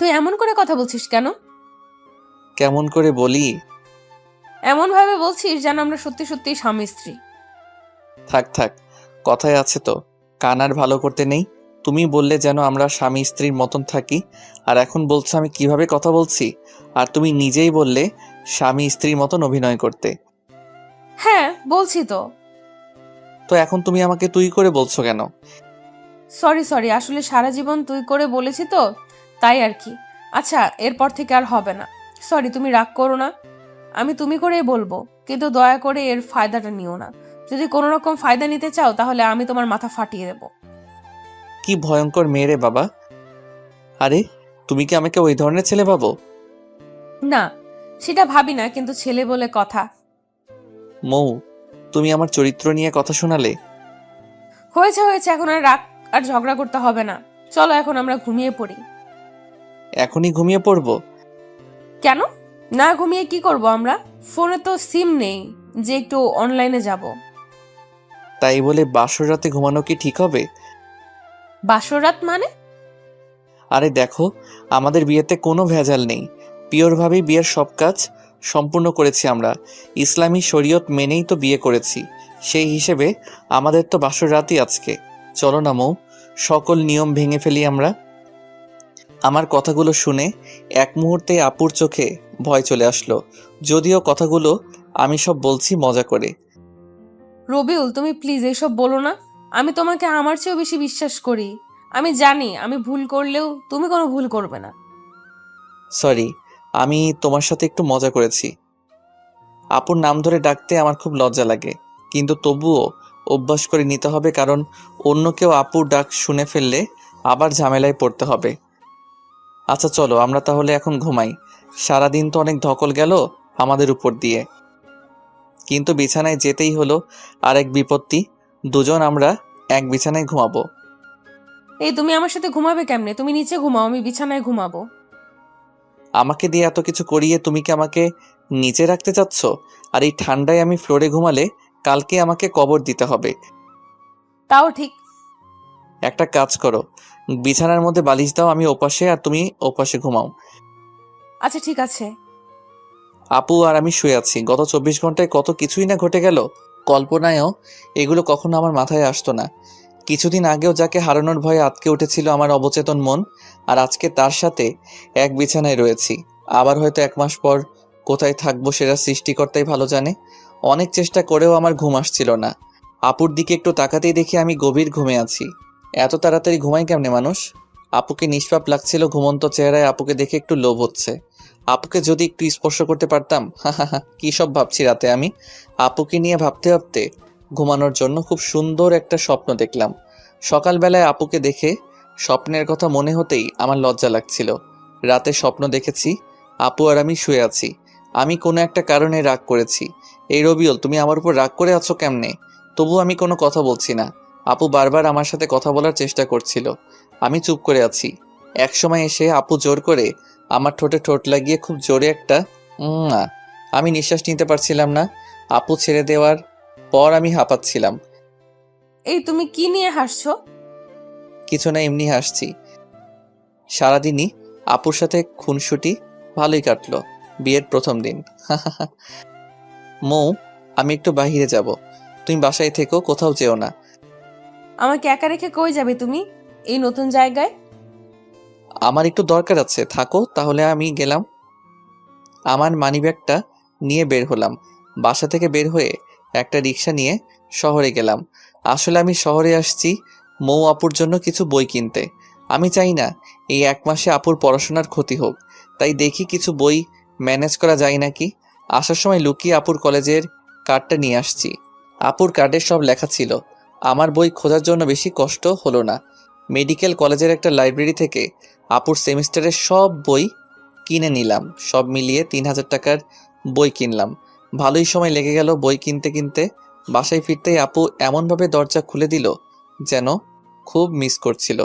তুই এমন করে কথা বলছিস কেন? কেমন করে বলি? এমন ভাবে বলছিস যেন আমরা সত্যি সত্যি স্বামী স্ত্রী। থাক থাক, কথায় আছে তো, কান আর ভালো করতে নেই। তুমি বললে যেন আমরা স্বামী স্ত্রীর মতন থাকি, আর এখন বলছো আমি কিভাবে কথা বলছি। আর তুমি নিজেই বললে স্বামী স্ত্রীর মতন অভিনয় করতে। হ্যাঁ বলছি তো। তো এখন তুমি আমাকে তুই করে বলছো কেন? সরি, আসলে সারা জীবন তুই করে বলেছি তো, তাই আর কি। আচ্ছা, এরপর থেকে আর হবে না। সরি, তুমি রাগ করো না। আমি তুমি করেই বলবো, কিন্তু দয়া করে এর ফায়দাটা নিও না। যদি কোনো রকম ফায়দা নিতে চাও তাহলে আমি তোমার মাথা ফাটিয়ে দেবো। কি ভয়ঙ্কর মেয়ে রে বাবা! আরে, তুমি কি আমাকে ওই ধরনের ছেলে ভাবো? না, সেটা ভাবি না, কিন্তু ছেলে বলে কথা। মৌ, তুমি আমার চরিত্র নিয়ে কথা শোনালে। হয়েছে, এখন আর রাগ আর ঝগড়া করতে হবে না। চলো এখন আমরা ঘুমিয়ে পড়ি। এখনই ঘুমিয়ে পড়বো? কেন? না ঘুমিয়ে কি করব আমরা? ফোনে তো সিম নেই যে একটু অনলাইনে যাব। তাই বলে বাসর রাতে ঘুমানো কি ঠিক হবে? বাসর রাত মানে? আরে দেখো, আমাদের বিয়েতে কোনো ভেজাল নেই। পিওরভাবেই বিয়ের সব কাজ সম্পূর্ণ করেছি আমরা। ইসলামী শরীয়ত মেনেই তো বিয়ে করেছি। সেই হিসেবে আমাদের তো বাসর রাতই আজকে। চলো না মৌ, সকল নিয়ম ভেঙে ফেলি আমরা। আমার কথাগুলো শুনে এক মুহূর্তে আপুর চোখে ভয় চলে আসলো, যদিও কথাগুলো আমি সব বলছি মজা করে। রবিউল, তুমি প্লিজ এসব বলো না। আমি তোমাকে আমার চেয়েও বেশি বিশ্বাস করি। আমি জানি আমি ভুল করলেও তুমি কোনো ভুল করবে না। সরি, আমি তোমার সাথে একটু মজা করেছি। আপুর নাম ধরে ডাকতে আমার খুব লজ্জা লাগে, কিন্তু তবুও অভ্যাস করে নিতে হবে, কারণ অন্য কেউ আপুর ডাক শুনে ফেললে আবার ঝামেলায় পড়তে হবে। আচ্ছা চলো আমরা তাহলে এখন ঘুমাই। সারাদিন তো অনেক ধকল গেল আমাদের উপর দিয়ে, কিন্তু বিছানায় যেতেই হলো। আর এক বিপত্তি, দুজন আমরা এক বিছানায় ঘুমাবো। এই তুমি আমার সাথে ঘুমাবে কেমনে? তুমি নিচে ঘুমাও, আমি বিছানায় ঘুমাবো। আমাকে দিয়ে এত কিছু করিয়ে তুমি কি আমাকে নিচে রাখতে চাচ্ছ? আর এই ঠান্ডায় আমি ফ্লোরে ঘুমালে কালকে আমাকে কবর দিতে হবে। তাও ঠিক। একটা কাজ করো, বিছানার মধ্যে বালিশ দাও, আমি ওপাশে আর তুমি ওপাশে ঘুমাও। আচ্ছা ঠিক আছে। আপু আর আমি শুয়ে আছি। গত 24 ঘন্টায় কত কিছুই না ঘটে গেল। কল্পনায়ও এগুলো কখনো আমার মাথায় আসতো না। কিছুদিন আগেও যাকে হারানোর ভয়ে আটকে উঠেছিল আমার অবচেতন মন, আর আজকে তার সাথে এক বিছানায় রয়েছি। আবার হয়তো 1 মাস পর কোথায় থাকবো সেটা সৃষ্টিকর্তাই ভালো জানে। অনেক চেষ্টা করেও আমার ঘুম আসছিল না। আপুর দিকে একটু তাকাতেই দেখি আমি গভীর ঘুমে আছি। এত তাড়াতাড়ি ঘুমায় কেমনে মানুষ? আপুকে নিষ্পাপ লাগছিল ঘুমন্ত চেহারায়। আপুকে দেখে একটু লোভ হচ্ছে। আপুকে যদি একটু স্পর্শ করতে পারতাম। কি সব ভাবছি রাতে আমি। আপুকে নিয়ে ভাবতে ভাবতে ঘুমানোর জন্য খুব সুন্দর একটা স্বপ্ন দেখলাম। সকালবেলায় আপুকে দেখে স্বপ্নের কথা মনে হতেই আমার লজ্জা লাগছিল। রাতে স্বপ্ন দেখেছি আপু আর আমি শুয়ে আছি। আমি কোনো একটা কারণে রাগ করেছি। এই রবিউল, তুমি আমার উপর রাগ করে আছো কেমনে? তবু আমি কোনো কথা বলছি না। আপু বারবার আমার সাথে কথা বলার চেষ্টা করছিল। আমি চুপ করে আছি। একসময় এসে আপু জোর করে আমার ঠোঁটে ঠোঁট লাগিয়ে খুব জোরে একটা না, আমি নিঃশ্বাস নিতে পারছিলাম না। আপু ছেড়ে দেওয়ার পর আমি হাঁপাচ্ছিলাম। এই তুমি কি নিয়ে হাসছো? কিছু না, এমনি হাসছি। সারাদিনই আপুর সাথে খুনসুটি ভালোই কাটলো। বিয়ের প্রথম দিন। মৌ, আমি একটু বাইরে যাব, তুমি বাসায় থেকো, কোথাও যেও না। আমাকে একা রেখে কই যাবে তুমি এই নতুন জায়গায়? আমার একটু দরকার আছে, থাকো তাহলে। আমি গেলাম। আমার মানিব্যাগটা নিয়ে বের হলাম। বাসা থেকে বের হয়ে একটা রিক্সা নিয়ে শহরে গেলাম। আসলে আমি শহরে আসছি মৌ আপুর জন্য কিছু বই কিনতে। আমি চাই না এই 1 মাসে আপুর পড়াশোনার ক্ষতি হোক, তাই দেখি কিছু বই ম্যানেজ করা যায় নাকি। আসার সময় লুকিয়ে আপুর কলেজের কার্ডটা নিয়ে আসছি। আপুর কার্ডের সব লেখা ছিল। আমার বই খোঁজার জন্য বেশি কষ্ট হলো না। মেডিকেল কলেজের একটা লাইব্রেরি থেকে আপুর সেমিস্টারের সব বই কিনে নিলাম। সব মিলিয়ে 3,000 টাকার বই কিনলাম। ভালোই সময় লেগে গেল বই কিনতে কিনতে। বাসায় ফিরতেই আপু এমনভাবে দরজা খুলে দিল যেন খুব মিস করছিল।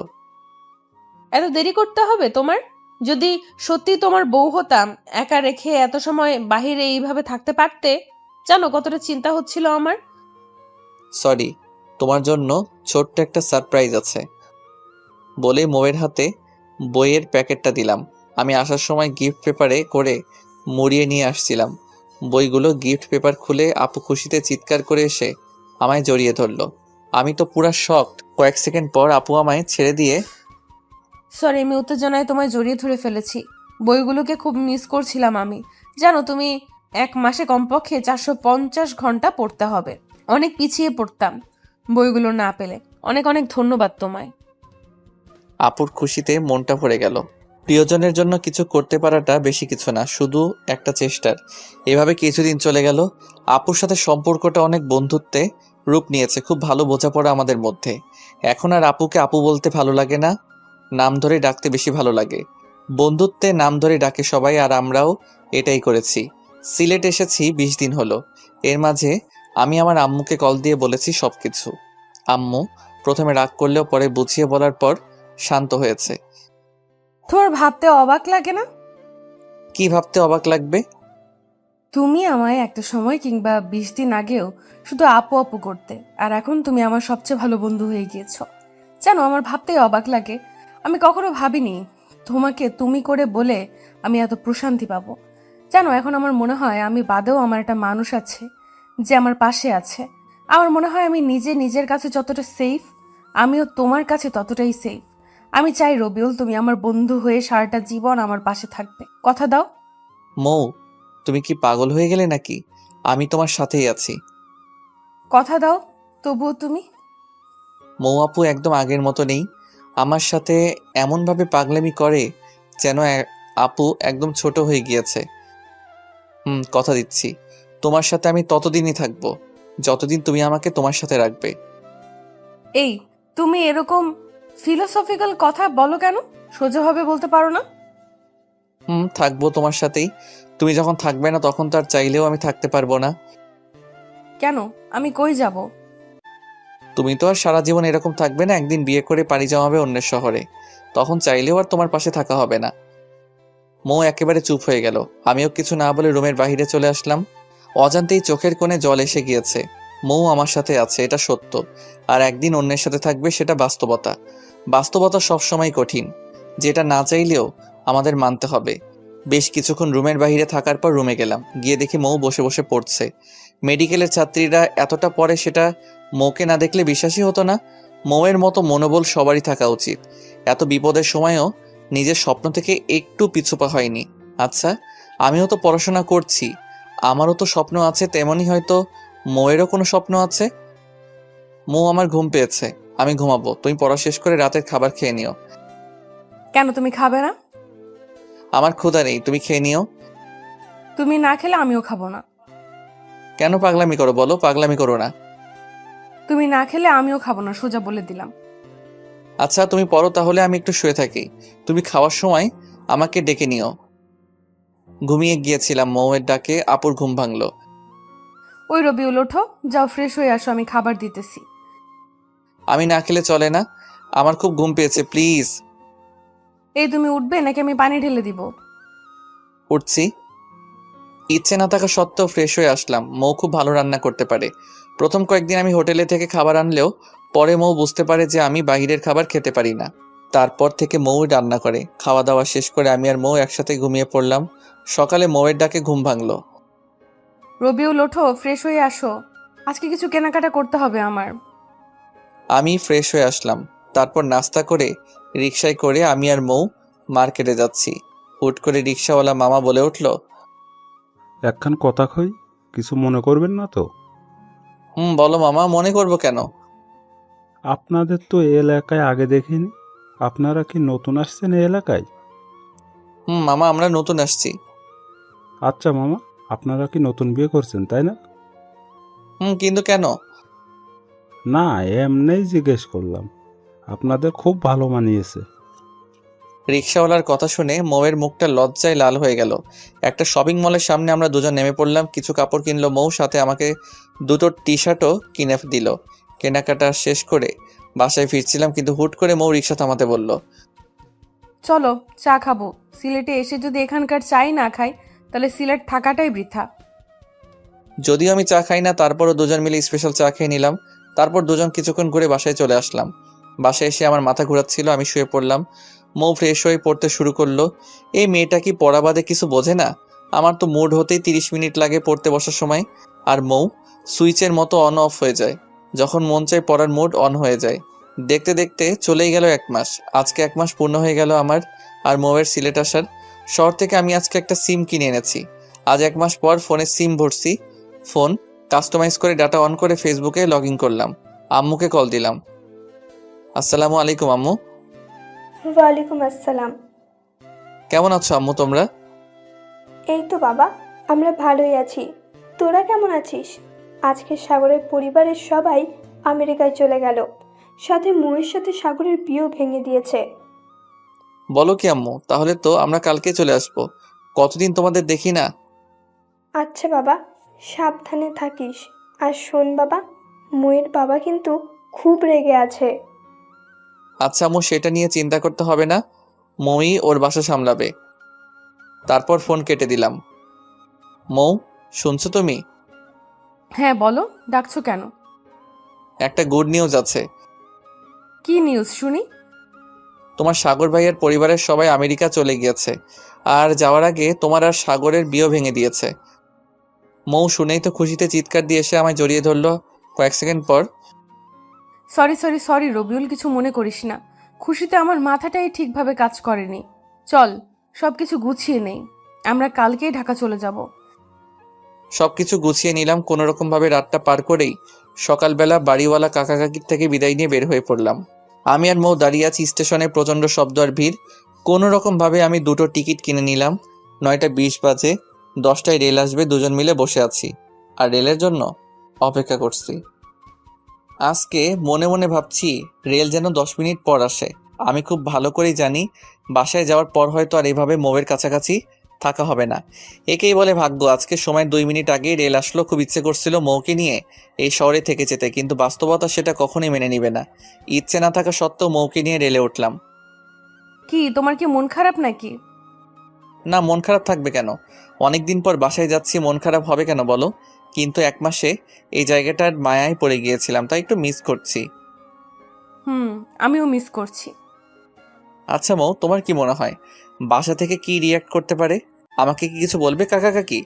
এত দেরি করতে হবে তোমার? যদি সত্যি তোমার বউ হতাম, একা রেখে এত সময় বাহিরে এইভাবে থাকতে পারতে? জানো কতটা চিন্তা হচ্ছিল আমার। সরি, তোমার জন্য ছোট্ট একটা সারপ্রাইজ আছে বলে মৌয়ের হাতে বইয়ের প্যাকেটটা দিলাম। আমি আসার সময় গিফট পেপারে করে মুড়িয়ে নিয়ে আসছিলাম। বইগুলো গিফট পেপার খুলে আপু খুশিতে চিৎকার করে এসে আমায় জড়িয়ে ধরলো। আমি তো পুরা শকড। কয়েক সেকেন্ড পর আপু আমায় ছেড়ে দিয়ে সরি, আমি উত্তেজনায় তোমায় জড়িয়ে ধরে ফেলেছি। বইগুলোকে খুব মিস করছিলাম আমি। জানো তুমি, 1 মাসে কমপক্ষে 450 ঘন্টা পড়তে হবে। অনেক পিছিয়ে পড়তাম বইগুলো না পেলে। অনেক অনেক ধন্যবাদ তোমায়। আপুর খুশিতে মনটা ভরে গেল। প্রিয়জনের জন্য কিছু করতে পারাটা বেশি কিছু না, শুধু একটা চেষ্টার। এভাবে কিছুদিন চলে গেল। আপুর সাথে সম্পর্কটা অনেক বন্ধুত্বে রূপ নিয়েছে। খুব ভালো বোঝাপড়া আমাদের মধ্যে। এখন আর আপুকে আপু বলতে ভালো লাগে না, নাম ধরে ডাকতে বেশি ভালো লাগে। বন্ধুত্বে নাম ধরে ডাকে সবাই, আর আমরাও এটাই করেছি। সিলেট এসেছি 20 দিন হলো। এর মাঝে আমি আমার আম্মুকে কল দিয়ে বলেছি সবকিছু। আম্মু প্রথমে রাগ করলেও পরে বুঝিয়ে বলার পর শান্ত হয়েছে। তোমার ভাবতে অবাক লাগে না? কি ভাবতে অবাক লাগবে? তুমি আমায় একটা সময় কিংবা 20 দিন আগেও শুধু আপু আপু করতে, আর এখন তুমি আমার সবচেয়ে ভালো বন্ধু হয়ে গিয়েছো। জানো, আমার ভাবতেই অবাক লাগে। আমি কখনো ভাবিনি তোমাকে তুমি করে বলে আমি এত প্রশান্তি পাবো। জানো, এখন আমার মনে হয় আমি বাদেও আমার একটা মানুষ আছে যে আমার পাশে আছে। আমার মনে হয় আমি নিজে নিজের কাছে যতটা সেফ, আমিও তোমার কাছে ততটাই সেফ। আমি চাই রবিউল, তুমি আমার বন্ধু হয়ে সারাটা জীবন আমার পাশে থাকবে। কথা দাও। মৌ, তুমি কি পাগল হয়ে গেলে নাকি? আমি তোমার সাথেই আছি। কথা দাও তবুও তুমি। মৌ আপু একদম আগের মতো নেই। আমার সাথে এমনভাবে পাগলামি করে যেন আপু একদম ছোট হয়ে গিয়েছে। কথা দিচ্ছি, তোমার সাথে আমি ততদিনই থাকবো যতদিন তুমি আমাকে তোমার সাথে রাখবে। এই, তুমি এরকম ফিলোসফিক্যাল কথা বলো কেন? সোজাভাবে বলতে পারো না? থাকবো তোমার সাথেই। তুমি যখন থাকবে না তখন তো আর চাইলেও আমি থাকতে পারবো না। কেন? আমি কই যাব? তুমি তো আর সারা জীবন এরকম থাকবে না। একদিন বিয়ে করে পাড়ি জমাবে অন্যের শহরে, তখন চাইলেও আর তোমার পাশে থাকা হবে না। মৌ একেবারে চুপ হয়ে গেল। আমিও কিছু না বলে রুমের বাইরে চলে আসলাম। অজান্তেই চোখের কোণে জল এসে গিয়েছে। মৌ আমার সাথে আছে, এটা সত্য। আর একদিন অন্যের সাথে থাকবে, সেটা বাস্তবতা। বাস্তবতা সবসময় কঠিন, যেটা না চাইলেও আমাদের মানতে হবে। বেশ কিছুক্ষণ রুমের বাইরে থাকার পর রুমে গেলাম। গিয়ে দেখি মৌ বসে বসে পড়ছে। মেডিকেলের ছাত্রীরা এতটা পড়ে, সেটা মৌকে না দেখলে বিশ্বাসই হতো না। মৌয়ের মতো মনোবল সবারই থাকা উচিত। এত বিপদের সময়ও নিজের স্বপ্ন থেকে একটু পিছুপা হয়নি। আচ্ছা, আমিও তো পড়াশোনা করছি, আমারও তো স্বপ্ন আছে। তেমনই হয়তো মৌয়েরও কোনো স্বপ্ন আছে। মৌ, আমার ঘুম পেয়েছে, আমি ঘুমাবো। তুমি পড়া শেষ করে রাতের খাবার খেয়ে নিও। কেন, তুমি খাবে না? আমার ক্ষুধা নেই, তুমি খেয়ে নিও। তুমি না খেলে আমিও খাবো না। কেন পাগলামি করো বলো? পাগলামি করো না। তুমি না খেলে আমিও খাবো না, সোজা বলে দিলাম। আচ্ছা তুমি পড়ো তাহলে, আমি একটু শুয়ে থাকি। তুমি খাওয়ার সময় আমাকে ডেকে নিও। ঘুমিয়ে গিয়েছিলাম, মৌয়ের ডাকে আপুর ঘুম ভাঙলো। ওই রবিউল, ওঠো, যাও ফ্রেশ হয়ে আসো, আমি খাবার দিতেছি। আমি না খেলে চলে না, আমার খুব ঘুম পেয়েছে, প্লিজ। এই, তুমি উঠবে নাকি আমি পানি ঢেলে দিব? উঠছি। ইচ্ছে না থাকা সত্ত্বেও ফ্রেশ হয়ে আসলাম। মৌ খুব ভালো রান্না করতে পারে। প্রথম কয়েকদিন আমি হোটেলে থেকে খাবার আনলেও পরে মৌ বুঝতে পারে যে আমি বাইরের খাবার খেতে পারি না। তারপর থেকে মৌ রান্না করে। খাওয়া দাওয়া শেষ করে আমি আর মৌ একসাথে ঘুমিয়ে পড়লাম। সকালে মৌয়ের ডাকে ঘুম ভাঙলো। রবিউল, ওঠো, ফ্রেশ হয়ে আসো, আজকে কিছু কেনাকাটা করতে হবে আমার। আমি ফ্রেশ হয়ে আসলাম। তারপর নাস্তা করে রিকশায় করে আমি আর মৌ মার্কেটে যাচ্ছি। হুট করে রিকশাওয়ালা মামা বলে উঠল, একখান কথা কই, কিছু মনে করবেন না তো? বলো মামা, মনে করবো কেন? আপনাদের তো এই এলাকায় আগে দেখিনি। আপনারা কি নতুন আসছেন এই এলাকায়? মামা, আমরা নতুন আসছি। আচ্ছা মামা, আপনারা কি নতুন বিয়ে করছেন তাই না? কিন্তু কেন? না, এমনিই জিজ্ঞেস করলাম। আপনাদের খুব ভালো মানিয়েছে। রিক্সাওয়ালার কথা শুনে মৌয়ের মুখটা লজ্জায় লাল হয়ে গেল। একটা শপিং মলের সামনে আমরা দুজন নেমে পড়লাম। কিছু কাপড় কিনলো মৌ, সাথে আমাকে দুটো টি শার্টও কিনে দিল। কেনাকাটা শেষ করে বাসায় ফিরছিলাম, কিন্তু হুট করে মৌ রিক্সা থামাতে বলল। চলো চা খাবো। সিলেটে এসে যদি এখানকার চাই না খাই তাহলে সিলেট থাকাটাই বৃথা। যদিও আমি চা খাই না, তারপরও দুজন মিলে স্পেশাল চা খেয়ে নিলাম। তারপর দুজন কিছুক্ষণ ঘুরে বাসায় চলে আসলাম। বাসায় এসে আমার মাথা ঘোরাচ্ছিল, আমি শুয়ে পড়লাম। মৌ ফ্রেশ হয়ে পড়তে শুরু করলো। এই মেয়েটা কি পড়া বাদে কিছু বোঝে না? আমার তো মুড হতেই 30 মিনিট লাগে পড়তে বসার সময়, আর মৌ সুইচের মতো অন অফ হয়ে যায়। যখন মন চায় পড়ার মুড অন হয়ে যায়। দেখতে দেখতে চলেই গেল 1 মাস। আজকে 1 মাস পূর্ণ হয়ে গেল আমার আর মৌয়ের সিলেট আসার। শহর থেকে আমি আজকে একটা সিম কিনে এনেছি। আজ 1 মাস পর ফোনে সিম ভরছি। ফোন কাস্টমাইজ করে ডাটা অন করে ফেসবুকে লগ ইন করলাম। আম্মুকে কল দিলাম। আসসালামু আলাইকুম আম্মু। ওয়ালাইকুম আসসালাম। কেমন আছো আম্মু তোমরা? এই তো বাবা, আমরা ভালোই আছি। তোরা কেমন আছিস? আজকে সাগরের পরিবারের সবাই আমেরিকায় চলে গেল। সাথে মুয়ের সাথে সাগরের বিয়েও ভেঙে দিয়েছে। বলো কি আম্মু, তাহলে তো আমরা কালকে চলে আসবো। কতদিন তোমাদের দেখি না। আচ্ছা বাবা, সাবধানে থাকিস। আর শোন বাবা, মুয়ের বাবা কিন্তু খুব রেগে আছে। আচ্ছা আম্মু, সেটা নিয়ে চিন্তা করতে হবে না। মৌই ওর বাসা সামলাবে। তারপর ফোন কেটে দিলাম। মৌ, শুনছো তুমি? হ্যাঁ বলো, ডাকছো কেন? একটা গুড নিউজ আছে। কি নিউজ শুনি? তোমার সাগর ভাইয়ের পরিবারের সবাই আমেরিকা চলে গিয়েছে, আর যাওয়ার আগে তোমার আর সাগরের বিয়ে ভেঙে দিয়েছে। মৌ শুনেই তো খুশিতে চিৎকার দিয়ে এসে আমায় জড়িয়ে ধরলো। কয়েক সেকেন্ড পর, সরি রবিউল, কিছু মনে করিস না। খুশিতে আমার মাথাটাই ঠিকভাবে কাজ করেনি। চল সবকিছু গুছিয়ে নেই, আমরা কালকেই ঢাকা চলে যাব। সবকিছু গুছিয়ে নিলাম। কোনোরকম ভাবে রাতটা পার করেই সকালবেলা বাড়িওয়ালা কাকা কাকির থেকে বিদায় নিয়ে বের হয়ে পড়লাম। আমি আর মৌ দাঁড়িয়ে আছি স্টেশনে, প্রচণ্ড শব্দ আর ভিড়। কোনোরকম ভাবে আমি দুটো টিকিট কিনে নিলাম। 9টা 20 বাজে, 10টায় রেল আসবে। দুজন মিলে বসে আছি আর রেলের জন্য অপেক্ষা করছি। আজকে মনে মনে ভাবছি রেল যেন 10 মিনিট পর আসে। আমি খুব ভালো করেই জানি বাসায় যাওয়ার পর হয়তো আর এভাবে মৌয়ের কাছাকাছি থাকা হবে না। একেই বলে ভাগ্য। আজকে সময় 2 মিনিট আগেই রেল আসলো। খুব ইচ্ছে করছিল মৌকে নিয়ে এই শহরে থেকে যেতে, কিন্তু বাস্তবতা সেটা কখনোই মেনে নিবে না। ইচ্ছে না থাকা সত্ত্বেও মৌকে নিয়ে রেলে উঠলাম। কি তোমার কি মন খারাপ নাকি? না, মন খারাপ থাকবে কেন? অনেকদিন পর বাসায় যাচ্ছি, মন খারাপ হবে কেন বলো? কিন্তু 1 মাসে এই জায়গাটার মায়ায় পড়ে গিয়েছিলাম, তাই একটু মিস করছি। আমিও মিস করছি। আচ্ছা মৌ, তোমার কি মনে হয় বাসা থেকে কি রিয়াক্ট করতে পারে? আমাকে কি কিছু বলবে কাকা কাকি?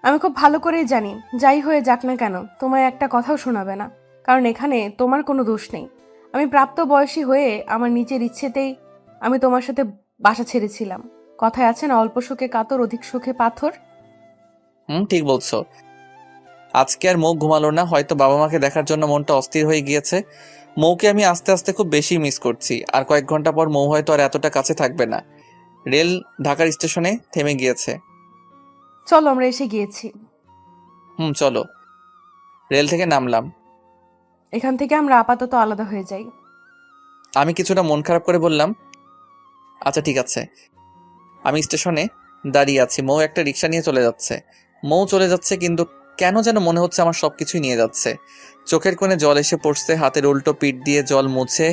আমি খুব ভালো করেই জানি, যাই হয়ে যাক না কেন তোমায় একটা কথাও শোনাবে না, কারণ এখানে তোমার কোনো দোষ নেই। আমি প্রাপ্তবয়স্ী হয়ে আমার নিজের ইচ্ছেতেই আমি তোমার সাথে বাসা ছেড়েছিলাম। কথায় আছে না, অল্প সুখে কাতর অধিক সুখে পাথর। ঠিক বলছো। আজকে আর মৌ ঘুমালো না, হয়তো বাবা মাকে দেখার জন্য মনটা অস্থির হয়ে গিয়েছে। মৌকে আমি আস্তে আস্তে খুব বেশি মিস করছি। আর কয়েক ঘন্টা পর মৌ হয়তো আর এতটা কাছে থাকবে না। রেল ঢাকার স্টেশনে থেমে গিয়েছে। চলো, আমরা এসে গিয়েছি। চলো। রেল থেকে নামলাম। এখান থেকে আমরা আপাতত আলাদা হয়ে যাই। আমি কিছুটা মন খারাপ করে বললাম, আচ্ছা ঠিক আছে। আমি স্টেশনে দাঁড়িয়ে আছি, মৌ একটা রিক্সা নিয়ে চলে যাচ্ছে। মৌ চলে যাচ্ছে, কিন্তু কেন যেন মনে হচ্ছে আমার সবকিছুই নিয়ে যাচ্ছে। চোখের কোণে জল এসে পড়ছে, হাতের উল্টো পিঠ দিয়ে জল মুছে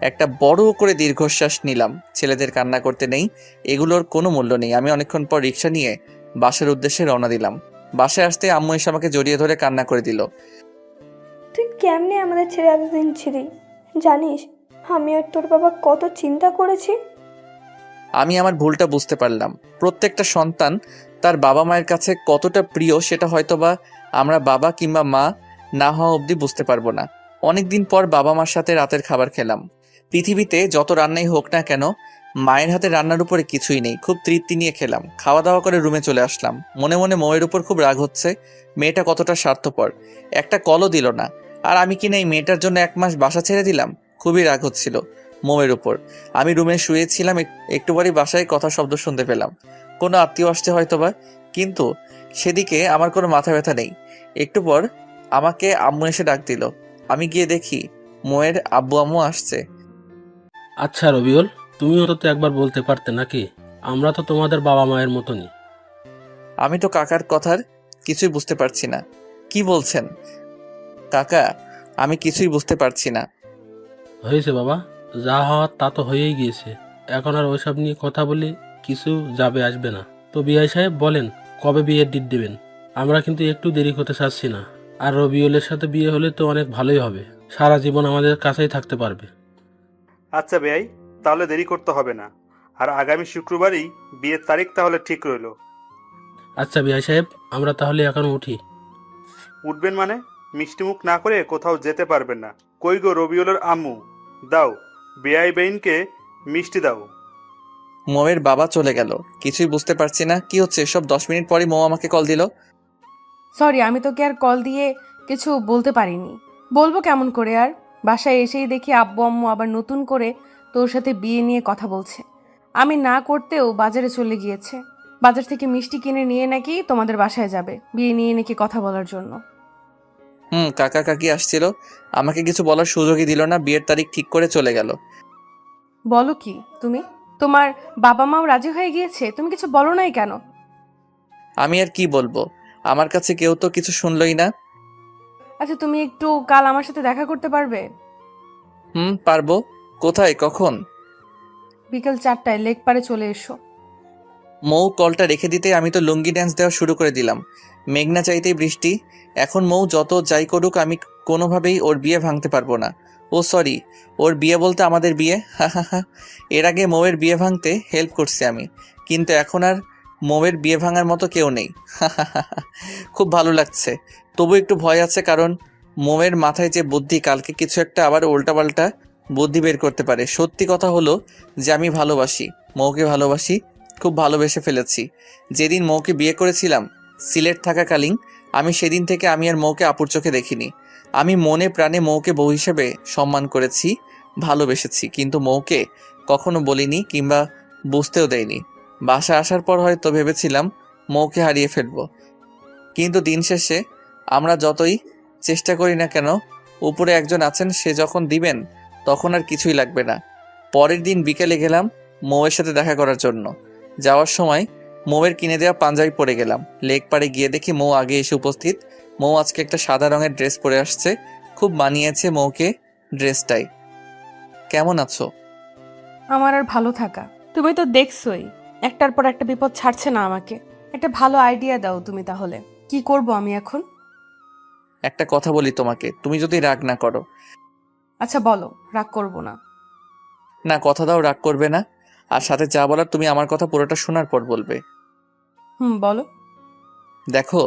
একটা বড় করে দীর্ঘশ্বাস নিলাম। ছেলেদের কান্না করতে নেই, এগুলোর কোনো মূল্য নেই। আমি অনেকক্ষণ পর রিক্সা নিয়ে বাসার উদ্দেশ্যে রওনা দিলাম। বাসায় আসতে আম্মু এসে আমাকে জড়িয়ে ধরে কান্না করে দিল। তুই কেমনে আমাদের ছেড়ে এতদিন ছিলি? জানিস আমি আর তোর বাবা কত চিন্তা করেছি। আমি আমার ভুলটা বুঝতে পারলাম। প্রত্যেকটা সন্তান তার বাবা মায়ের কাছে কতটা প্রিয় সেটা হয়তোবা আমরা বাবা কিংবা মা না হওয়া অবধি বুঝতে পারবো না। অনেকদিন পর বাবা মার সাথে রাতের খাবার খেলাম। পৃথিবীতে যত রান্নাই হোক না কেন, মায়ের হাতে রান্নার উপরে কিছুই নেই। খুব তৃপ্তি নিয়ে খেলাম, খাওয়া দাওয়া করে রুমে চলে আসলাম। মনে মনে মৌয়ের উপর খুব রাগ হচ্ছে। মেয়েটা কতটা স্বার্থপর, একটা কলও দিল না। আর আমি কিনা এই মেয়েটার জন্য 1 মাস বাসা ছেড়ে দিলাম। খুবই রাগ হচ্ছিল মৌয়ের উপর। আমি রুমে শুয়েছিলাম, একটু পরই বাসায় কথা শব্দ শুনতে পেলাম। কোনো আত্মীয় আসছে হয়তোবা। কিন্তু সেদিকে আমার কোনো মাথা ব্যথা নেই। একটু পর আমাকে আম্মু এসে ডাক দিল। আমি গিয়ে দেখি মোয়ের আব্বু আম্মু আসছে। আচ্ছা রবিউল, তুমিও তো একবার বলতে পারতে নাকি? আমরা তো তোমাদের বাবা মায়ের মতনই। আমি তো কাকার কথার কিছুই বুঝতে পারছি না। কি বলছেন কাকা? আমি কিছুই বুঝতে পারছি না। হয়েছে বাবা, যা হওয়ার তা তো হয়েই গিয়েছে। এখন আর ওইসব নিয়ে কথা বলি কিছু যাবে আসবে না। তো বিআই সাহেব বলেন কবে বিয়ের ডেট দেবেন? আমরা কিন্তু একটু দেরি করতে চাচ্ছি না। আর রবিউলের সাথে বিয়ে হলে তো অনেক ভালোই হবে, সারা জীবন আমাদের কাছেই থাকতে পারবে। আচ্ছা বেয়াই, তাহলে দেরি করতে হবে না। আর আগামী শুক্রবারই বিয়ের তারিখ তাহলে ঠিক রইল। আচ্ছা বিআই সাহেব, আমরা তাহলে এখন উঠি। উঠবেন মানে? মিষ্টিমুখ না করে কোথাও যেতে পারবেন না। কই গো রবিউলের আম্মু, দাও বেয়াই বেইনকে মিষ্টি দাও। মোয়ের বাবা চলে গেল। কিছুই বুঝতে পারছি না কি হচ্ছে। সব 10 মিনিট পরই মৌ আমাকে কল দিল। সরি, আমি তোকে আর কল দিয়ে কিছু বলতে পারিনি। বলবো কেমন করে আর? বাসায় এসেই দেখি আব্বু আম্মু আবার নতুন করে তোর সাথে বিয়ে নিয়ে কথা বলছে। আমি না করতেও বাজারে চলে গিয়েছে। বাজার থেকে মিষ্টি কিনে নিয়ে নাকি তোমাদের বাসায় যাবে, বিয়ে নিয়ে নাকি কথা বলার জন্য। কাকা কাকি আসছিল, আমাকে কিছু বলার সুযোগই দিল না। বিয়ের তারিখ ঠিক করে চলে গেল। বলো কি তুমি? তোমার বাবা মাও রাজি হয়ে গিয়েছে, তুমি কিছু বলো নাই কেন? আমি আর কি বলবো? আমার কাছে কেউ তো কিছু শুনলই না। আচ্ছা, তুমি একটু কাল আমার সাথে দেখা করতে পারবে? পারবো। কোথায়, কখন? বিকেল 4টায় লেক পারে চলে এসো। মৌ কলটা রেখে দিতে আমি তো লুঙ্গি ড্যান্স দেওয়া শুরু করে দিলাম। মেঘনা চাইতেই বৃষ্টি। এখন মৌ যত যাই করুক, আমি কোনোভাবেই ওর বিয়ে ভাঙতে পারবো না। ও সরি, ওর বিয়ে বলতে আমাদের বিয়ে। হা। এর আগে মৌয়ের বিয়ে ভাঙতে হেল্প করছি আমি, কিন্তু এখন আর মৌয়ের বিয়ে ভাঙার মতো কেউ নেই। খুব ভালো লাগছে, তবু একটু ভয় আছে, কারণ মৌয়ের মাথায় যে বুদ্ধি, কালকে কিছু একটা আবার উল্টাপাল্টা বুদ্ধি বের করতে পারে। সত্যি কথা হলো যে আমি ভালোবাসি, মৌকে ভালোবাসি, খুব ভালোবেসে ফেলেছি। যেদিন মৌকে বিয়ে করেছিলাম সিলেট থাকাকালীন, আমি সেদিন থেকে আমি আর মৌকে আপুর চোখে দেখিনি। আমি মনে প্রাণে মৌকে বউ হিসেবে সম্মান করেছি, ভালোবেসেছি, কিন্তু মৌকে কখনো বলিনি কিংবা বুঝতেও দেয়নি। বাসা আসার পর হয়তো ভেবেছিলাম মৌকে হারিয়ে ফেলবো, কিন্তু দিন শেষে আমরা যতই চেষ্টা করি না কেন, উপরে একজন আছেন, সে যখন দিবেন তখন আর কিছুই লাগবে না। পরের দিন বিকেলে গেলাম মৌয়ের সাথে দেখা করার জন্য। যাওয়ার সময় মৌয়ের কিনে দেওয়া পাঞ্জাবি পরে গেলাম। লেক পাড়ে গিয়ে দেখি মৌ আগে এসে উপস্থিত। মৌ আজকে একটা সাদা রঙের ড্রেস পরে আসছে, খুব মানিয়েছে মৌকে ড্রেসটাই। কেমন আছো? আমার আর ভালো থাকা, তুমি তো দেখছোই একটার পর একটা বিপদ ছাড়ছে না আমাকে। একটা ভালো আইডিয়া দাও তুমি, তাহলে কি করব আমি এখন? একটা কথা বলি তোমাকে, তুমি যদি রাগ না করো। আচ্ছা বলো, রাগ করব না। না, কথা দাও রাগ করবে না। আর সাথে যা বলার তুমি আমার কথা পুরোটা শোনার পর বলবে। বলো। দেখো,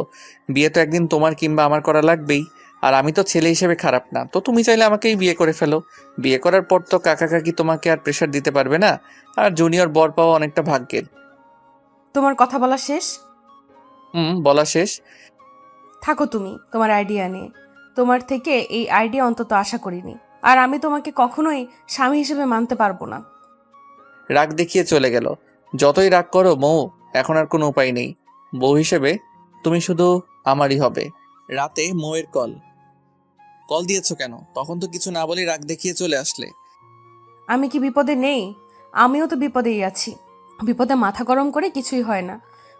বিয়ে তো একদিন তোমার কিংবা আমার করা লাগবেই। আর আমি তো ছেলে হিসেবে খারাপ না, তো তুমি চাইলে আমাকেই বিয়ে করে ফেলো। বিয়ে করার পর তো কাকা কাকি তোমাকে আর প্রেশার দিতে পারবে না। আর জুনিয়র বর পাওয়া অনেকটা ভাগ্যের। তোমার কথা বলা শেষ? বলা শেষ। থাকো তুমি তোমার আইডিয়া নিয়ে। তোমার থেকে এই আইডিয়া অন্তত আশা করিনি। আর আমি তোমাকে কখনোই স্বামী হিসেবে মানতে পারবো না। রাগ দেখিয়ে চলে গেল। যতই রাগ করো মৌ, এখন আর কোনো উপায় নেই। বউ হিসেবে তুমি শুধু আমারই হবে। রাতে মৌয়ের কল দিয়েছো কেন? তখন তো কিছু না বলে রাগ দেখিয়ে চলে আসলে। আমি কি বিপদে নেই? আমিও তো বিপদেই আছি। বিপদে মাথা গরম করে কিছুই হয় না,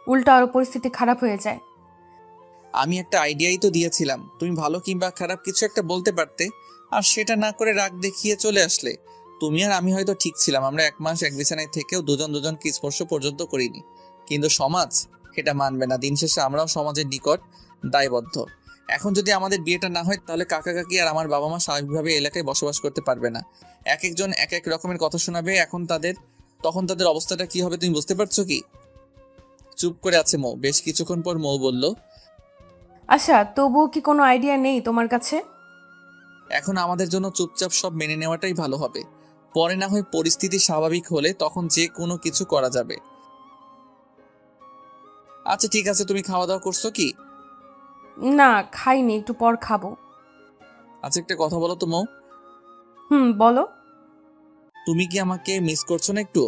উল্টো আরো পরিস্থিতি খারাপ হয়ে যায়। আমি একটা আইডিয়াই তো দিয়েছিলাম, তুমি ভালো কিংবা খারাপ কিছু একটা বলতে পারতে, আর সেটা না করে রাগ দেখিয়ে চলে আসলে। তুমি আর আমি হয়তো ঠিক ছিলাম, আমরা 1 মাস এক বিছানায় থেকেও দুজনকে স্পর্শ পর্যন্ত করিনি, কিন্তু সমাজ এটা মানবে না। দিন শেষে আমরাও সমাজের নিকট দায়বদ্ধ। এখন যদি আমাদের বিয়েটা না হয়, তাহলে কাকা কাকি আর আমার বাবা মা স্বাভাবিকভাবে এলাকায় বসবাস করতে পারবে না। এক একজন এক এক রকমের কথা শোনাবে। তখন তাদের অবস্থাটা কি হবে তুমি বুঝতে পারছো কি? চুপ করে আছে মৌ। বেশ কিছুক্ষণ পর মৌ বলল, আচ্ছা, তবুও কি কোনো আইডিয়া নেই তোমার কাছে? এখন আমাদের জন্য চুপচাপ সব মেনে নেওয়াটাই ভালো হবে। পরে না হয় পরিস্থিতি স্বাভাবিক হলে তখন যে কোনো কিছু করা যাবে। আচ্ছা ঠিক আছে, তুমি খাওয়া দাওয়া করছো কি? না, খাইনি, একটু পর খাবো। আচ্ছা একটা কথা বলো তো মৌ, বলো। তুমি কি আমাকে মিস করছো না একটু?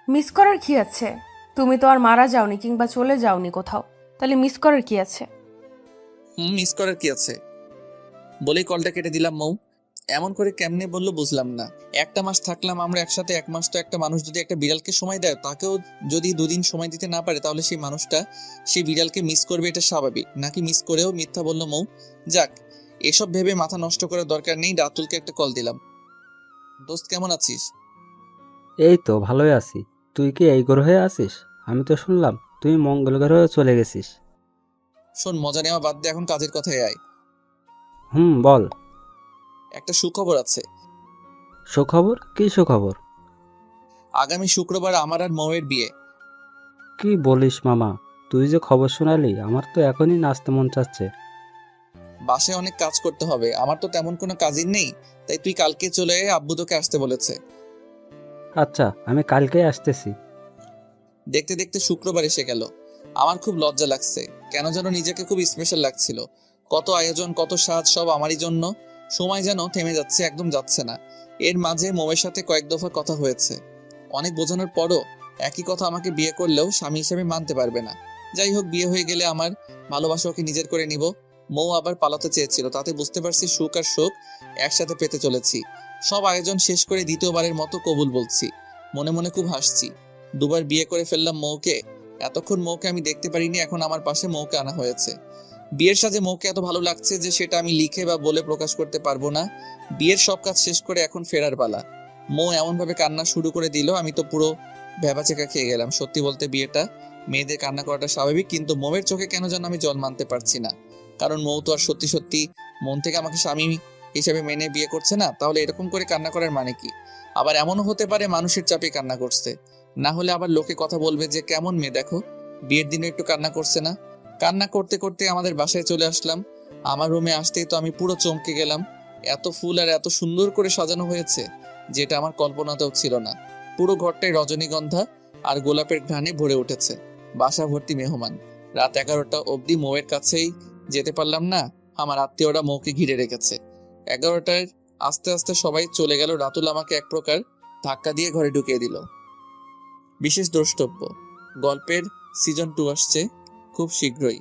মিস করার কি আছে? তুমি তো আর মারা যাওনি কিংবা চলে যাওনি কোথাও, তাহলে মিস করার কি আছে? মিস করার কি আছে বলেই কলটা কেটে দিলাম মৌ। এমন করে কেমনে বললো বুঝলাম না। একটা মাস থাকলাম আমরা একসাথে, এক মাস তো একটা মানুষ যদি একটা বিড়ালকে সময় দেয়, তাকেও যদি দুদিন সময় দিতে না পারে, তাহলে সেই মানুষটা সেই বিড়ালকে মিস করবে, এটা স্বাভাবিক নাকি? মিস করেও মিথ্যা বললো মৌ। যাক, এসব ভেবে মাথা নষ্ট করার দরকার নেই। রাতুলকে একটা কল দিলাম। দোস্ত কেমন আছিস? এই তো ভালোই আছি। তুই কি এই গ্রহে আছিস? আমি তো শুনলাম তুই মঙ্গল গ্রহে চলে গেছিস। শোন, মজা নেওয়া বাদ দে, এখন কাজের কথায় আয়। বল। একটা সুখবর আছে। সুখবর? কি সুখবর? আগামী শুক্রবার আমার আর মৌয়ের বিয়ে। কি বলিস মামা? তুই যে খবর শোনালি, আমার তো এখনই নাচতে মন চাচ্ছে। বাসায় অনেক কাজ করতে হবে, আমার তো তেমন কোনো কাজই নেই, তাই তুই কালকে চলে আয়, আব্বু তোকে আসতে বলেছে। আচ্ছা, আমি কালকেই আসতেছি। দেখতে দেখতে শুক্রবার এসে গেল। আমার খুব লজ্জা লাগছে, কেন যেন নিজেকে খুব স্পেশাল লাগছিল। কত আয়োজন, কত সাজ, সব আমারই জন্য। সময় যেন থেমে যাচ্ছে, একদম যাচ্ছে না। এর মাঝে মৌয়ের সাথে কয়েক দফা কথা হয়েছে। অনেক বোঝানোর পরও একই কথা, আমাকে বিয়ে করলেও স্বামী হিসেবে মানতে পারবে না। যাই হোক, বিয়ে হয়ে গেলে আমার ভালোবাসা ওকে নিজের করে নিব। মৌ আবার পালাতে চেয়েছিল, তাতে বুঝতে পারছি সুখ আর শোক একসাথে পেতে চলেছি। সব আয়োজন শেষ করে দ্বিতীয়বারের মতো কবুল বলছি। মনে মনে খুব হাসছি। দুবার বিয়ে করে ফেললাম মৌকে। এতক্ষণ মৌকে আমি দেখতে পারিনি, এখন আমার পাশে মৌকে আনা হয়েছে। বিয়ের সাথে মৌকে এত ভালো লাগছে যে সেটা আমি লিখে বা বলে প্রকাশ করতে পারবো না। বিয়ের সব কাজ শেষ করে এখন ফেরার পালা। মৌ এমন ভাবে কান্না শুরু করে দিল, আমি তো পুরো ভ্যাবাচেকা খেয়ে গেলাম। সত্যি বলতে, বিয়েটা মেয়েদের কান্না করাটা স্বাভাবিক, কিন্তু মৌয়ের চোখে কেন যেন আমি জল মানতে পারছি না। কারণ মৌ তো আর সত্যি সত্যি মন থেকে আমাকে স্বামী হিসেবে মেনে বিয়ে করছে না। তাহলে এরকম করে কান্না করার মানে কি? আবার এমনও হতে পারে মানুষের চাপে কান্না করছে। না হলে আবার লোকে কথা বলবে যে কেমন মেয়ে দেখো, বিয়ের দিনে একটু কান্না করছে না। কান্না করতে করতে আমাদের বাসায় চলে আসলাম। আমার রুমে আসতেই তো আমি পুরো চমকে গেলাম। এত ফুল আর এত সুন্দর করে সাজানো হয়েছে, যেটা আমার কল্পনাতেও ছিল না। পুরো ঘরটায় রজনীগন্ধা আর গোলাপের ঘ্রাণে ভরে উঠেছে। বাসা ভর্তি মেহমান। রাত 11টা অবধি মৌয়ের কাছেই যেতে পারলাম না, আমার আত্মীয়রা মৌকে ঘিরে রেখেছে। 11টায় আস্তে আস্তে সবাই চলে গেল। রাতুল আমাকে এক প্রকার ধাক্কা দিয়ে ঘরে ঢুকিয়ে দিল। বিশেষ দ্রষ্টব্য, গল্পের সিজন 2 আসছে খুব শীঘ্রই।